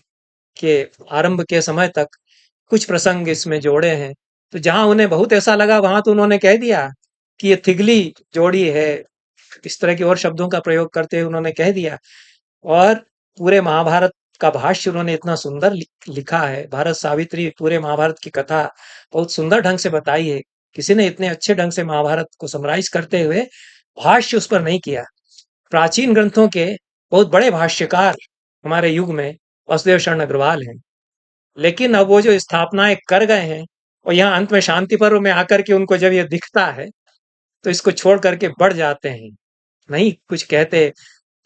के आरंभ के समय तक कुछ प्रसंग इसमें जोड़े हैं। तो जहां उन्हें बहुत ऐसा लगा वहां तो उन्होंने कह दिया कि ये थिगली जोड़ी है, इस तरह के और शब्दों का प्रयोग करते हुए उन्होंने कह दिया। और पूरे महाभारत का भाष्य उन्होंने इतना सुंदर लिखा है। भारत सावित्री पूरे महाभारत की कथा बहुत सुंदर ढंग से बताई है। किसी ने इतने अच्छे ढंग से महाभारत को समराइज करते हुए भाष्य उस पर नहीं किया। प्राचीन ग्रंथों के बहुत बड़े भाष्यकार हमारे युग में वासुदेव शरण अग्रवाल हैं, लेकिन अब वो जो स्थापनाएं कर गए हैं और यहाँ अंत में शांति पर्व में आकर के उनको जब ये दिखता है तो इसको छोड़ करके बढ़ जाते हैं, नहीं कुछ कहते।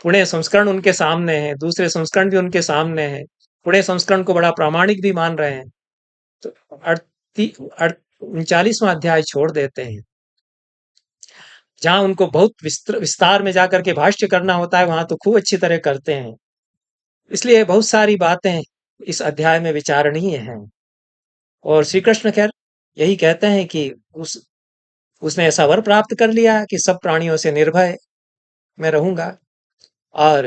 पुणे संस्करण उनके सामने है, दूसरे संस्करण भी उनके सामने है, पुणे संस्करण को बड़ा प्रामाणिक भी मान रहे हैं, तो 39वां अध्याय छोड़ देते हैं। जहां उनको बहुत विस्तार में जाकर के भाष्य करना होता है वहां तो खूब अच्छी तरह करते हैं। इसलिए बहुत सारी बातें इस अध्याय में विचारणीय हैं। और श्री कृष्ण खैर यही कहते हैं कि उसने ऐसा वर प्राप्त कर लिया कि सब प्राणियों से निर्भय मैं रहूंगा। और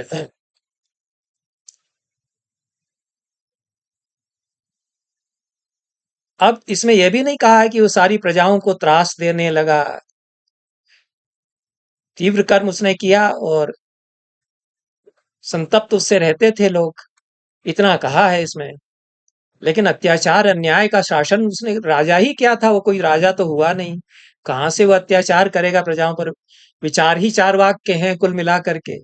अब इसमें यह भी नहीं कहा है कि वो सारी प्रजाओं को त्रास देने लगा। तीव्र कर्म उसने किया और संतप्त उससे रहते थे लोग, इतना कहा है इसमें। लेकिन अत्याचार अन्याय का शासन उसने, राजा ही क्या था, वो कोई राजा तो हुआ नहीं, कहां से वो अत्याचार करेगा प्रजाओं पर। विचार ही चार वाक्य हैं कुल मिला करके।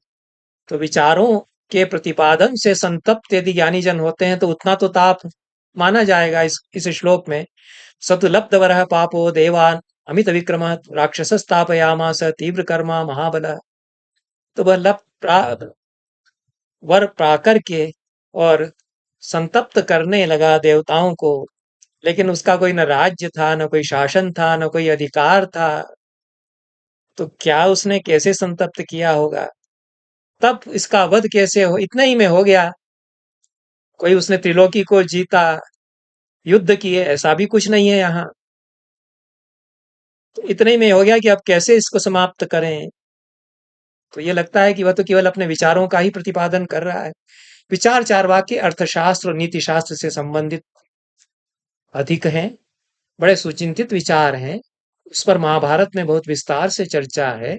तो विचारों के प्रतिपादन से संतप्त यदि ज्ञानी जन होते हैं तो उतना तो ताप माना जाएगा इस श्लोक में। सतुलब्ध वरह पापो देवान अमित विक्रम राक्षसस्तापयामास तीव्र कर्मा महाबला। तो वह वर पाकर के और संतप्त करने लगा देवताओं को, लेकिन उसका कोई न राज्य था, न कोई शासन था, न कोई अधिकार था। तो क्या उसने कैसे संतप्त किया होगा, तब इसका वध कैसे हो, इतने ही में हो गया। कोई उसने त्रिलोकी को जीता, युद्ध किए, ऐसा भी कुछ नहीं है यहाँ। तो इतने ही में हो गया कि अब कैसे इसको समाप्त करें। तो ये लगता है कि वह तो केवल अपने विचारों का ही प्रतिपादन कर रहा है। विचार चार वाक्य अर्थशास्त्र और नीति शास्त्र से संबंधित अधिक हैं, बड़े सुचिंतित विचार हैं। उस पर महाभारत में बहुत विस्तार से चर्चा है।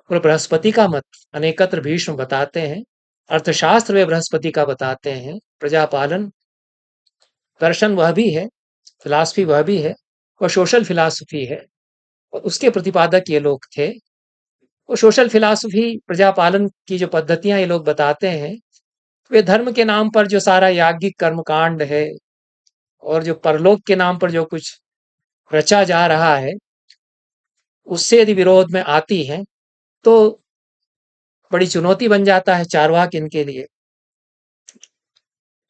और बृहस्पति का मत अनेकत्र भीष्म बताते हैं, अर्थशास्त्र वे बृहस्पति का बताते हैं, प्रजापालन दर्शन वह भी है, फिलॉसफी वह भी है, और सोशल फिलॉसफी है, और उसके प्रतिपादक ये लोग थे। वो सोशल फिलॉसफी प्रजापालन की जो पद्धतियां ये लोग बताते हैं, वे धर्म के नाम पर जो सारा याज्ञिक कर्मकांड है और जो परलोक के नाम पर जो कुछ रचा जा रहा है, उससे यदि विरोध में आती है तो बड़ी चुनौती बन जाता है चारवाक इनके लिए।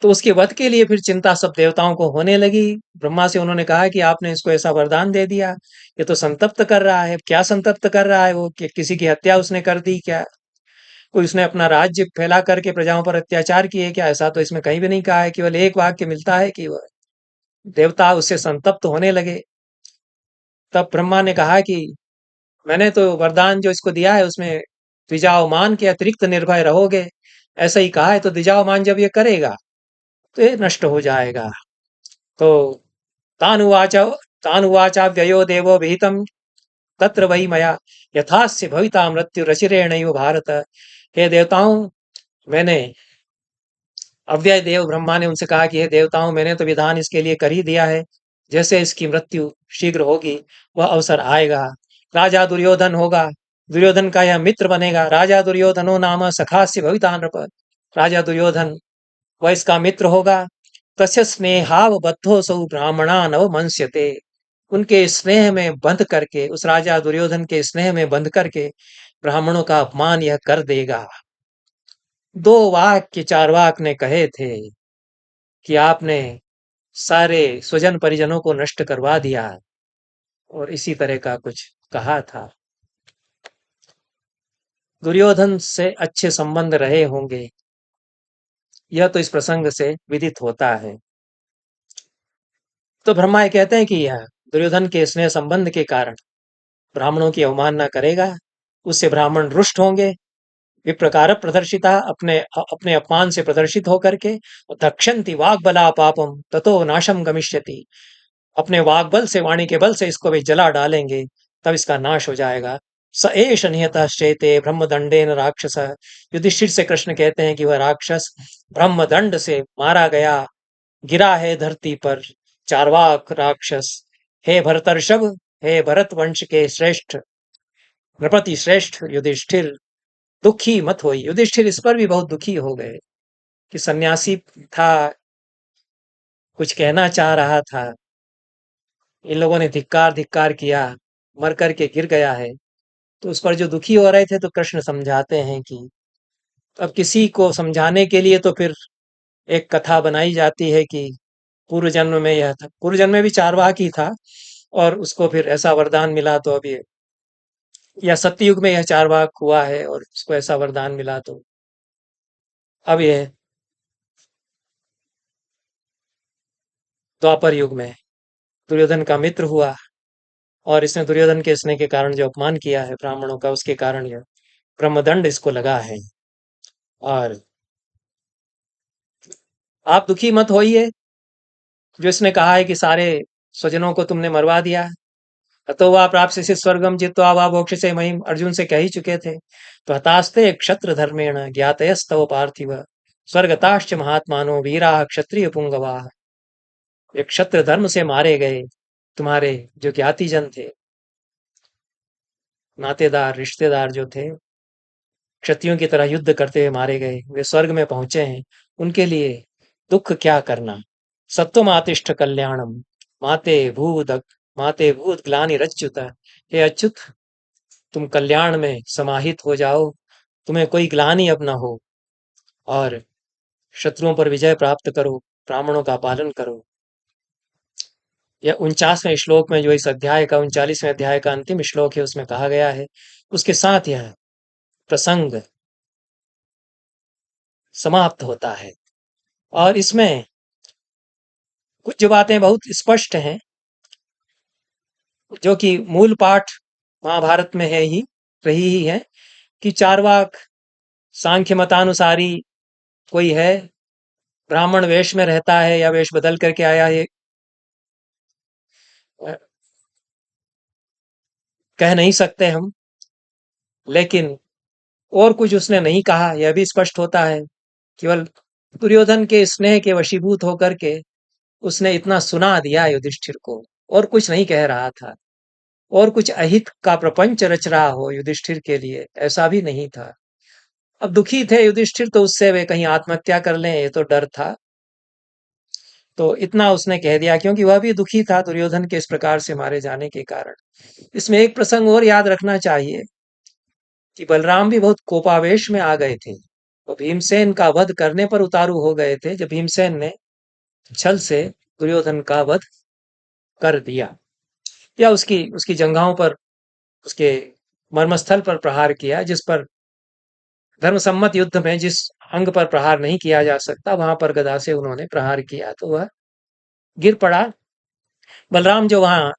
तो उसके वध के लिए फिर चिंता सब देवताओं को होने लगी। ब्रह्मा से उन्होंने कहा कि आपने इसको ऐसा वरदान दे दिया, ये तो संतप्त कर रहा है। क्या संतप्त कर रहा है वो? कि किसी की हत्या उसने कर दी क्या? कोई उसने अपना राज्य फैला करके प्रजाओं पर अत्याचार किए क्या? ऐसा तो इसमें कहीं भी नहीं कहा है। केवल एक वाक्य मिलता है कि वह देवता उससे संतप्त होने लगे। तब ब्रह्मा ने कहा कि मैंने तो वरदान जो इसको दिया है उसमें द्विजावमान के अतिरिक्त निर्भय रहोगे, ऐसा ही कहा है। तो द्विजावमान जब ये करेगा तो ये नष्ट हो जाएगा। तो तानुवाच तानुवाचाव्ययो देवो विहितं तत्र वही मया यथास्य भविता मृत्यु रचिरेणैव भारत। हे देवताओं, मैंने अव्यय देव ब्रह्मा ने उनसे कहा कि हे देवताओं, मैंने तो विधान इसके लिए कर ही दिया है। जैसे इसकी मृत्यु शीघ्र होगी वह अवसर आएगा। राजा दुर्योधन होगा, दुर्योधन का यह मित्र बनेगा। राजा दुर्योधनो नाम सखास्य भविता नृप। राजा दुर्योधन वह इसका मित्र होगा। तस्य स्नेहावबद्धोऽसौ ब्राह्मणान् अवमंस्यते। उनके स्नेह में बंध करके, उस राजा दुर्योधन के स्नेह में बंध करके ब्राह्मणों का अपमान यह कर देगा। दो वाक्य चारवाक ने कहे थे कि आपने सारे स्वजन परिजनों को नष्ट करवा दिया, और इसी तरह का कुछ कहा था। दुर्योधन से अच्छे संबंध रहे होंगे, यह तो इस प्रसंग से विदित होता है। तो ब्रह्मा ये कहते हैं कि यह दुर्योधन के स्नेह संबंध के कारण ब्राह्मणों की अवमानना करेगा, उससे ब्राह्मण रुष्ट होंगे। विप्रकार प्रदर्शिता, अपने अपने अपमान से प्रदर्शित होकर के, दक्षंति वाग्बला पापम ततो नाशम गमिष्यति। अपने वाग्बल से, वाणी के बल से इसको वे जला डालेंगे, तब इसका नाश हो जाएगा। स एष निहतश्चेते ब्रह्मदंडेन राक्षस। युधिष्ठिर से कृष्ण कहते हैं कि वह राक्षस ब्रह्मदंड से मारा गया, गिरा है धरती पर, चारवाक राक्षस। हे भरतर्षभ, हे भरत वंश के श्रेष्ठ नृपति श्रेष्ठ युधिष्ठिर, दुखी मत होइए। युधिष्ठिर इस पर भी बहुत दुखी हो गए कि सन्यासी था, कुछ कहना चाह रहा था, इन लोगों ने धिक्कार धिक्कार किया, मर करके गिर गया है। तो उस पर जो दुखी हो रहे थे, तो कृष्ण समझाते हैं कि अब किसी को समझाने के लिए तो फिर एक कथा बनाई जाती है कि पूर्व जन्म में यह था, पूर्व जन्म में भी चारवाक ही था, और उसको फिर ऐसा वरदान मिला, तो अब ये, या सत्ययुग में यह चारवाक हुआ है और उसको ऐसा वरदान मिला, तो अब यह द्वापर युग में दुर्योधन का मित्र हुआ, और इसने दुर्योधन के स्नेह के कारण जो अपमान किया है ब्राह्मणों का, उसके कारण यह ब्रह्मदंड इसको लगा है। और आप दुखी मत होइए, जो इसने कहा है कि सारे स्वजनों को तुमने मरवा दिया। तो वह प्राप्त से स्वर्गम जित्वा वा मोक्ष से महिम, अर्जुन से कह ही चुके थे। तो हतास्ते क्षत्र धर्मेण ज्ञातयस्तव पार्थिव, स्वर्गताश्च महात्मानो वीरा क्षत्रिय पुंगवा। ये क्षत्र धर्म से मारे गए तुम्हारे जो ज्ञातिजन थे, नातेदार रिश्तेदार जो थे, क्षत्रियों की तरह युद्ध करते हुए मारे गए, वे स्वर्ग में पहुंचे हैं। उनके लिए दुख क्या करना। सत्वमातिष्ठ कल्याणम माते भूत माते भूत ग्लानि रच्युत। हे अच्युत, तुम कल्याण में समाहित हो जाओ, तुम्हें कोई ग्लानि अब न हो, और शत्रुओं पर विजय प्राप्त करो, ब्राह्मणों का पालन करो। यह 49वें श्लोक में, जो इस अध्याय का 39वें अध्याय का अंतिम श्लोक है, उसमें कहा गया है। उसके साथ यह प्रसंग समाप्त होता है। और इसमें कुछ जो बातें बहुत स्पष्ट हैं, जो कि मूल पाठ महाभारत में है ही, रही ही है, कि चारवाक सांख्य मतानुसारी कोई है, ब्राह्मण वेश में रहता है या वेश बदल करके आया है, कह नहीं सकते हम। लेकिन और कुछ उसने नहीं कहा, यह भी स्पष्ट होता है। केवल दुर्योधन के स्नेह के वशीभूत होकर के उसने इतना सुना दिया युधिष्ठिर को, और कुछ नहीं कह रहा था। और कुछ अहित का प्रपंच रच रहा हो युधिष्ठिर के लिए, ऐसा भी नहीं था। अब दुखी थे युधिष्ठिर, तो उससे वे कहीं आत्महत्या कर लें, ये तो डर था। तो इतना उसने कह दिया, क्योंकि वह भी दुखी था दुर्योधन के इस प्रकार से मारे जाने के कारण। इसमें एक प्रसंग और याद रखना चाहिए कि बलराम भी बहुत कोपावेश में आ गए थे, वो भीमसेन का वध करने पर उतारू हो गए थे, जब भीमसेन ने छल से दुर्योधन का वध कर दिया, या उसकी उसकी जंघाओं पर, उसके मर्मस्थल पर प्रहार किया, जिस पर धर्मसम्मत युद्ध में जिस अंग पर प्रहार नहीं किया जा सकता, वहां पर गदा से उन्होंने प्रहार किया, तो वह गिर पड़ा। बलराम जो वहां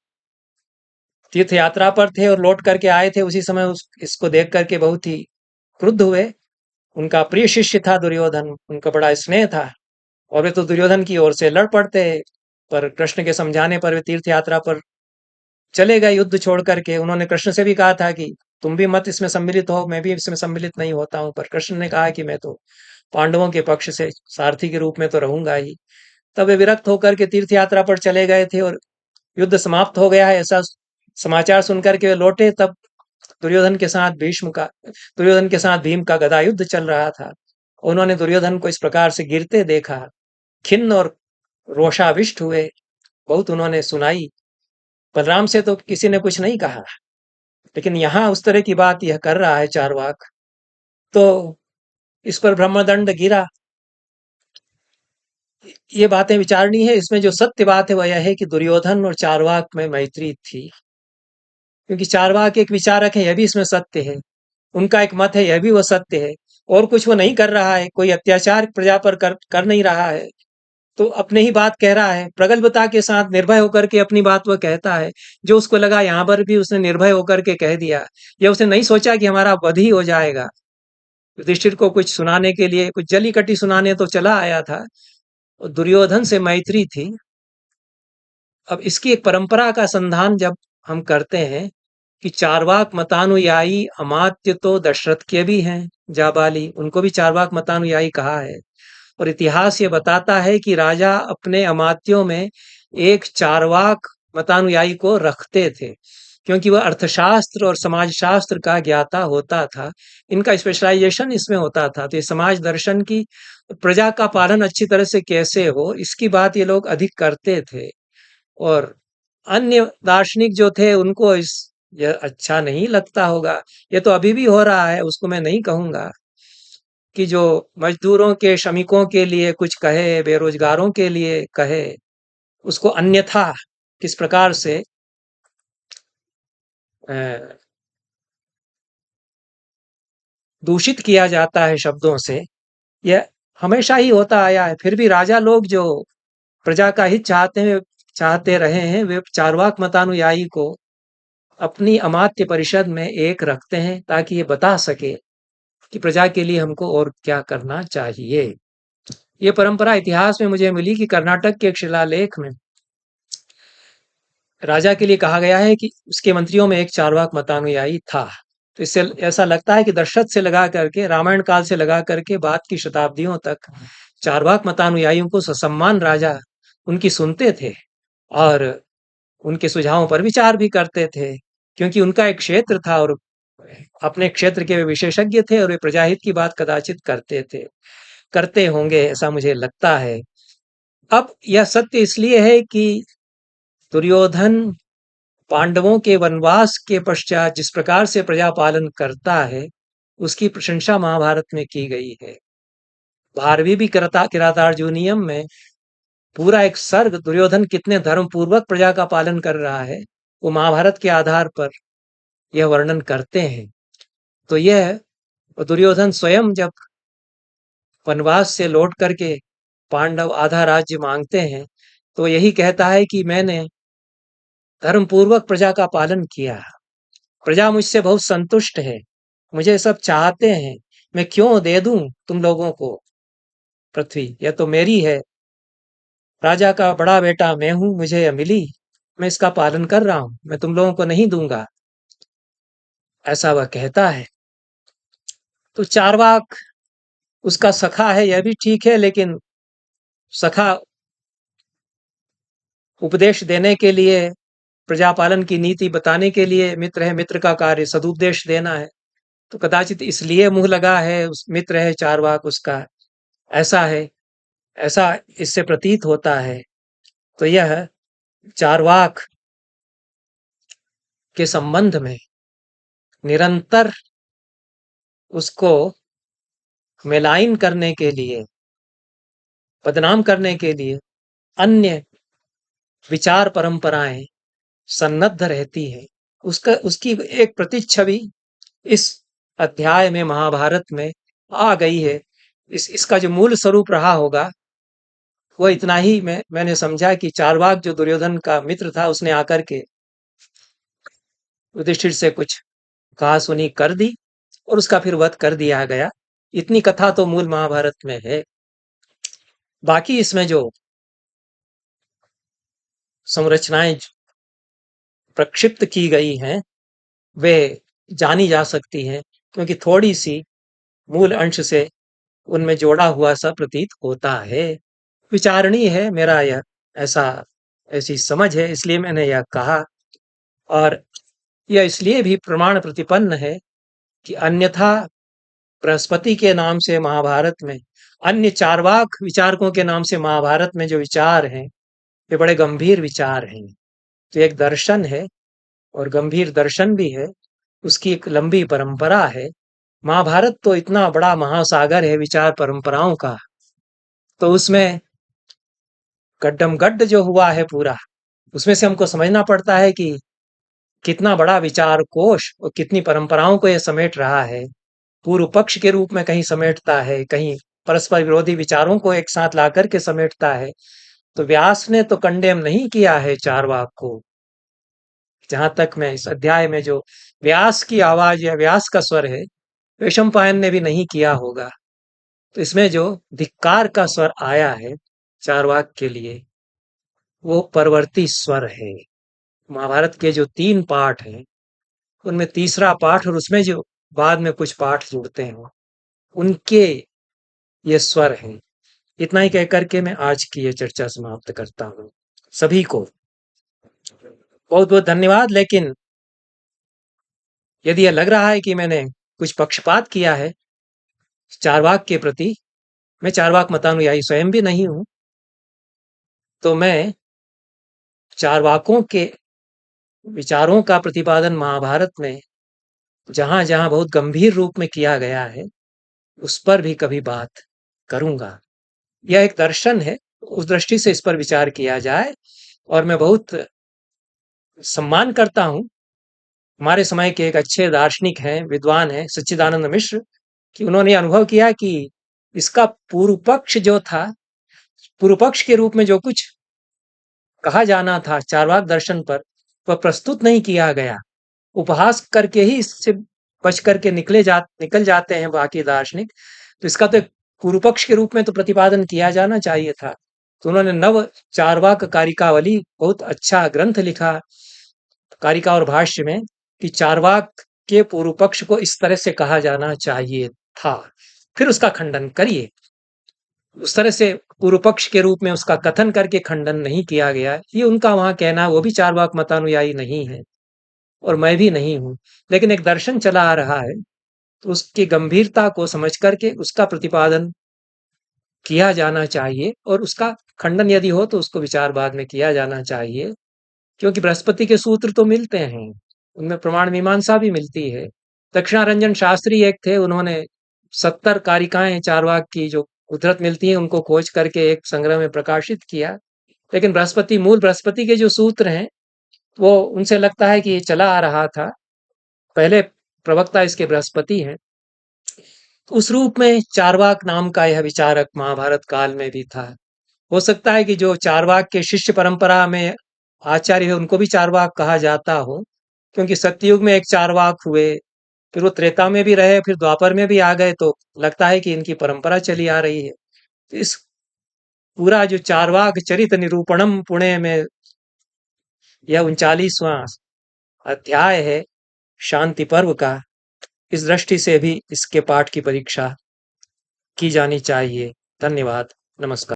तीर्थ यात्रा पर थे और लौट करके आए थे, उसी समय इसको देख करके बहुत ही क्रुद्ध हुए। उनका प्रिय शिष्य था दुर्योधन, उनका बड़ा स्नेह था, और वे तो दुर्योधन की ओर से लड़ पड़ते, पर कृष्ण के समझाने पर वे तीर्थ यात्रा पर चले गए युद्ध छोड़ करके। उन्होंने कृष्ण से भी कहा था कि तुम भी मत इसमें सम्मिलित हो, मैं भी इसमें सम्मिलित नहीं होता हूं, पर कृष्ण ने कहा कि मैं तो पांडवों के पक्ष से सारथी के रूप में तो रहूंगा ही। तब वे विरक्त होकर के तीर्थ यात्रा पर चले गए थे, और युद्ध समाप्त हो गया है ऐसा समाचार सुनकर के वे लौटे, तब दुर्योधन के साथ भीम का गदा युद्ध चल रहा था। उन्होंने दुर्योधन को इस प्रकार से गिरते देखा, खिन्न और रोषाविष्ट हुए, बहुत उन्होंने सुनाई। बलराम से तो किसी ने कुछ नहीं कहा, लेकिन यहाँ उस तरह की बात यह कर रहा है चारवाक, तो इस पर ब्रह्मदंड गिरा। ये बातें विचारनी है। इसमें जो सत्य बात है वह यह है कि दुर्योधन और चारवाक में मैत्री थी, क्योंकि चारवाक एक विचारक है, यह भी इसमें सत्य है। उनका एक मत है, यह भी वो सत्य है। और कुछ वो नहीं कर रहा है, कोई अत्याचार प्रजा पर कर नहीं रहा है, तो अपने ही बात कह रहा है, प्रगल्भता के साथ निर्भय होकर के अपनी बात वह कहता है। जो उसको लगा यहाँ पर भी उसने निर्भय होकर के कह दिया, या उसने नहीं सोचा कि हमारा वध ही हो जाएगा। युधिष्ठिर को कुछ सुनाने के लिए, कुछ जली कटी सुनाने तो चला आया था। दुर्योधन से मैत्री थी। अब इसकी एक परंपरा का संधान जब हम करते हैं कि चारवाक मतानुयायी अमात्य तो दशरथ के भी हैं, जाबाली, उनको भी चारवाक मतानुयायी कहा है। और इतिहास ये बताता है कि राजा अपने अमात्यों में एक चारवाक मतानुयायी को रखते थे, क्योंकि वह अर्थशास्त्र और समाजशास्त्र का ज्ञाता होता था। इनका स्पेशलाइजेशन इसमें होता था, तो ये समाज दर्शन की, प्रजा का पालन अच्छी तरह से कैसे हो, इसकी बात ये लोग अधिक करते थे। और अन्य दार्शनिक जो थे उनको यह अच्छा नहीं लगता होगा। ये तो अभी भी हो रहा है, उसको मैं नहीं कहूंगा कि जो मजदूरों के, श्रमिकों के लिए कुछ कहे, बेरोजगारों के लिए कहे, उसको अन्यथा किस प्रकार से अ, दूषित किया जाता है शब्दों से, यह हमेशा ही होता आया है। फिर भी राजा लोग जो प्रजा का हित चाहते रहे हैं, वे चारवाक मतानुयायी को अपनी अमात्य परिषद में एक रखते हैं, ताकि ये बता सके कि प्रजा के लिए हमको और क्या करना चाहिए। ये परंपरा इतिहास में मुझे मिली कि कर्नाटक के एक शिलालेख में राजा के लिए कहा गया है कि उसके मंत्रियों में एक चारवाक मतानुयायी था। तो इससे ऐसा लगता है कि दशरथ से लगा करके, रामायण काल से लगा करके बाद की शताब्दियों तक चारवाक मतानुयायियों को ससम्मान राजा उनकी सुनते थे, और उनके सुझावों पर विचार भी करते थे, क्योंकि उनका एक क्षेत्र था और अपने क्षेत्र के वे विशेषज्ञ थे, और वे प्रजाहित की बात कदाचित करते होंगे, ऐसा मुझे लगता है। अब यह सत्य इसलिए है कि दुर्योधन पांडवों के वनवास के पश्चात जिस प्रकार से प्रजा पालन करता है, उसकी प्रशंसा महाभारत में की गई है। भारवी भी किरातार्जुनीयम में पूरा एक सर्ग दुर्योधन कितने धर्म पूर्वक प्रजा का पालन कर रहा है, वो महाभारत के आधार पर यह वर्णन करते हैं। तो यह दुर्योधन स्वयं जब वनवास से लौट करके पांडव आधा राज्य मांगते हैं, तो यही कहता है कि मैंने धर्म पूर्वक प्रजा का पालन किया, प्रजा मुझसे बहुत संतुष्ट है, मुझे सब चाहते हैं, मैं क्यों दे दूं तुम लोगों को पृथ्वी, यह तो मेरी है, राजा का बड़ा बेटा मैं हूं, मुझे यह मिली, मैं इसका पालन कर रहा हूं, मैं तुम लोगों को नहीं दूंगा, ऐसा वह कहता है। तो चारवाक उसका सखा है, यह भी ठीक है, लेकिन सखा उपदेश देने के लिए, प्रजापालन की नीति बताने के लिए मित्र है, मित्र का कार्य सदुपदेश देना है, तो कदाचित इसलिए मुंह लगा है, उस मित्र है चारवाक उसका, ऐसा है, ऐसा इससे प्रतीत होता है। तो यह चारवाक के संबंध में निरंतर उसको मेलाइन करने के लिए, बदनाम करने के लिए अन्य विचार परंपराएं सन्नद्ध रहती है। उसका उसकी एक प्रतिच्छवि इस अध्याय में महाभारत में आ गई है। इसका जो मूल स्वरूप रहा होगा वो इतना ही मैंने समझा कि चारवाक जो दुर्योधन का मित्र था उसने आकर के युधिष्ठिर से कुछ कहा सुनी कर दी और उसका फिर वध कर दिया गया। इतनी कथा तो मूल महाभारत में है। बाकी इसमें जो संरचनाएं प्रक्षिप्त की गई हैं वे जानी जा सकती हैं, क्योंकि थोड़ी सी मूल अंश से उनमें जोड़ा हुआ सा प्रतीत होता है। विचारणीय है, मेरा यह ऐसा ऐसी समझ है, इसलिए मैंने यह कहा। और यह इसलिए भी प्रमाण प्रतिपन्न है कि अन्यथा बृहस्पति के नाम से महाभारत में, अन्य चारवाक विचारकों के नाम से महाभारत में जो विचार हैं वे बड़े गंभीर विचार हैं। तो एक दर्शन है और गंभीर दर्शन भी है, उसकी एक लंबी परंपरा है। महाभारत तो इतना बड़ा महासागर है विचार परंपराओं का, तो उसमें गड्डम गड्ड जो हुआ है पूरा, उसमें से हमको समझना पड़ता है कि कितना बड़ा विचार कोश और कितनी परंपराओं को यह समेट रहा है। पूर्व पक्ष के रूप में कहीं समेटता है, कहीं परस्पर विरोधी विचारों को एक साथ ला करके समेटता है। तो व्यास ने तो कंडेम नहीं किया है चारवाक को। जहां तक मैं इस अध्याय में जो व्यास की आवाज या व्यास का स्वर है, वैशंपायन ने भी नहीं किया होगा। तो इसमें जो धिक्कार का स्वर आया है चारवाक के लिए, वो परवर्ती स्वर है। महाभारत के जो 3 पाठ हैं उनमें तीसरा पाठ और उसमें जो बाद में कुछ पाठ जुड़ते हैं उनके ये स्वर हैं। इतना ही कहकर के मैं आज की ये चर्चा समाप्त करता हूँ। सभी को बहुत बहुत धन्यवाद। लेकिन यदि यह लग रहा है कि मैंने कुछ पक्षपात किया है चारवाक के प्रति, मैं चारवाक मतानुयायी स्वयं भी नहीं हूं, तो मैं चारवाकों के विचारों का प्रतिपादन महाभारत में जहां जहां बहुत गंभीर रूप में किया गया है उस पर भी कभी बात करूंगा। यह एक दर्शन है, उस दृष्टि से इस पर विचार किया जाए। और मैं बहुत सम्मान करता हूं हमारे समय के एक अच्छे दार्शनिक हैं, विद्वान हैं, सच्चिदानंद मिश्र, कि उन्होंने अनुभव किया कि इसका पूर्व पक्ष जो था, पूर्व पक्ष के रूप में जो कुछ कहा जाना था चारवाक दर्शन पर, वह प्रस्तुत नहीं किया गया। उपहास करके ही इससे बच करके निकल जाते हैं बाकी दार्शनिक। तो इसका तो एक पूर्व पक्ष के रूप में तो प्रतिपादन किया जाना चाहिए था। तो उन्होंने नव चारवाक कारिकावली बहुत अच्छा ग्रंथ लिखा कारिका और भाष्य में, कि चारवाक के पूर्व पक्ष को इस तरह से कहा जाना चाहिए था, फिर उसका खंडन करिए। उस तरह से पूर्व पक्ष के रूप में उसका कथन करके खंडन नहीं किया गया। ये उनका वहां कहना, वो भी चारवाक मतानुयायी नहीं है और मैं भी नहीं हूं। लेकिन एक दर्शन चला आ रहा है, तो उसकी गंभीरता को समझ करके उसका प्रतिपादन किया जाना चाहिए और उसका खंडन यदि हो तो उसको विचार बाद में किया जाना चाहिए। क्योंकि बृहस्पति के सूत्र तो मिलते हैं, उनमें प्रमाण मीमांसा भी मिलती है। दक्षिणारंजन शास्त्री एक थे, उन्होंने 70 कारिकाएं चारवाक की जो उद्धृत मिलती हैं उनको खोज करके एक संग्रह में प्रकाशित किया। लेकिन मूल बृहस्पति के जो सूत्र हैं वो उनसे लगता है कि ये चला आ रहा था, पहले प्रवक्ता इसके बृहस्पति हैं। उस रूप में चारवाक नाम का यह विचारक महाभारत काल में भी था। हो सकता है कि जो चारवाक के शिष्य परंपरा में आचार्य है उनको भी चारवाक कहा जाता हो, क्योंकि सतयुग में एक चारवाक हुए, फिर वो त्रेता में भी रहे, फिर द्वापर में भी आ गए, तो लगता है कि इनकी परंपरा चली आ रही है। तो इस पूरा जो चारवाक चरित निरूपणम पुणे में यह 39वां अध्याय है शांति पर्व का, इस दृष्टि से भी इसके पाठ की परीक्षा की जानी चाहिए। धन्यवाद। नमस्कार।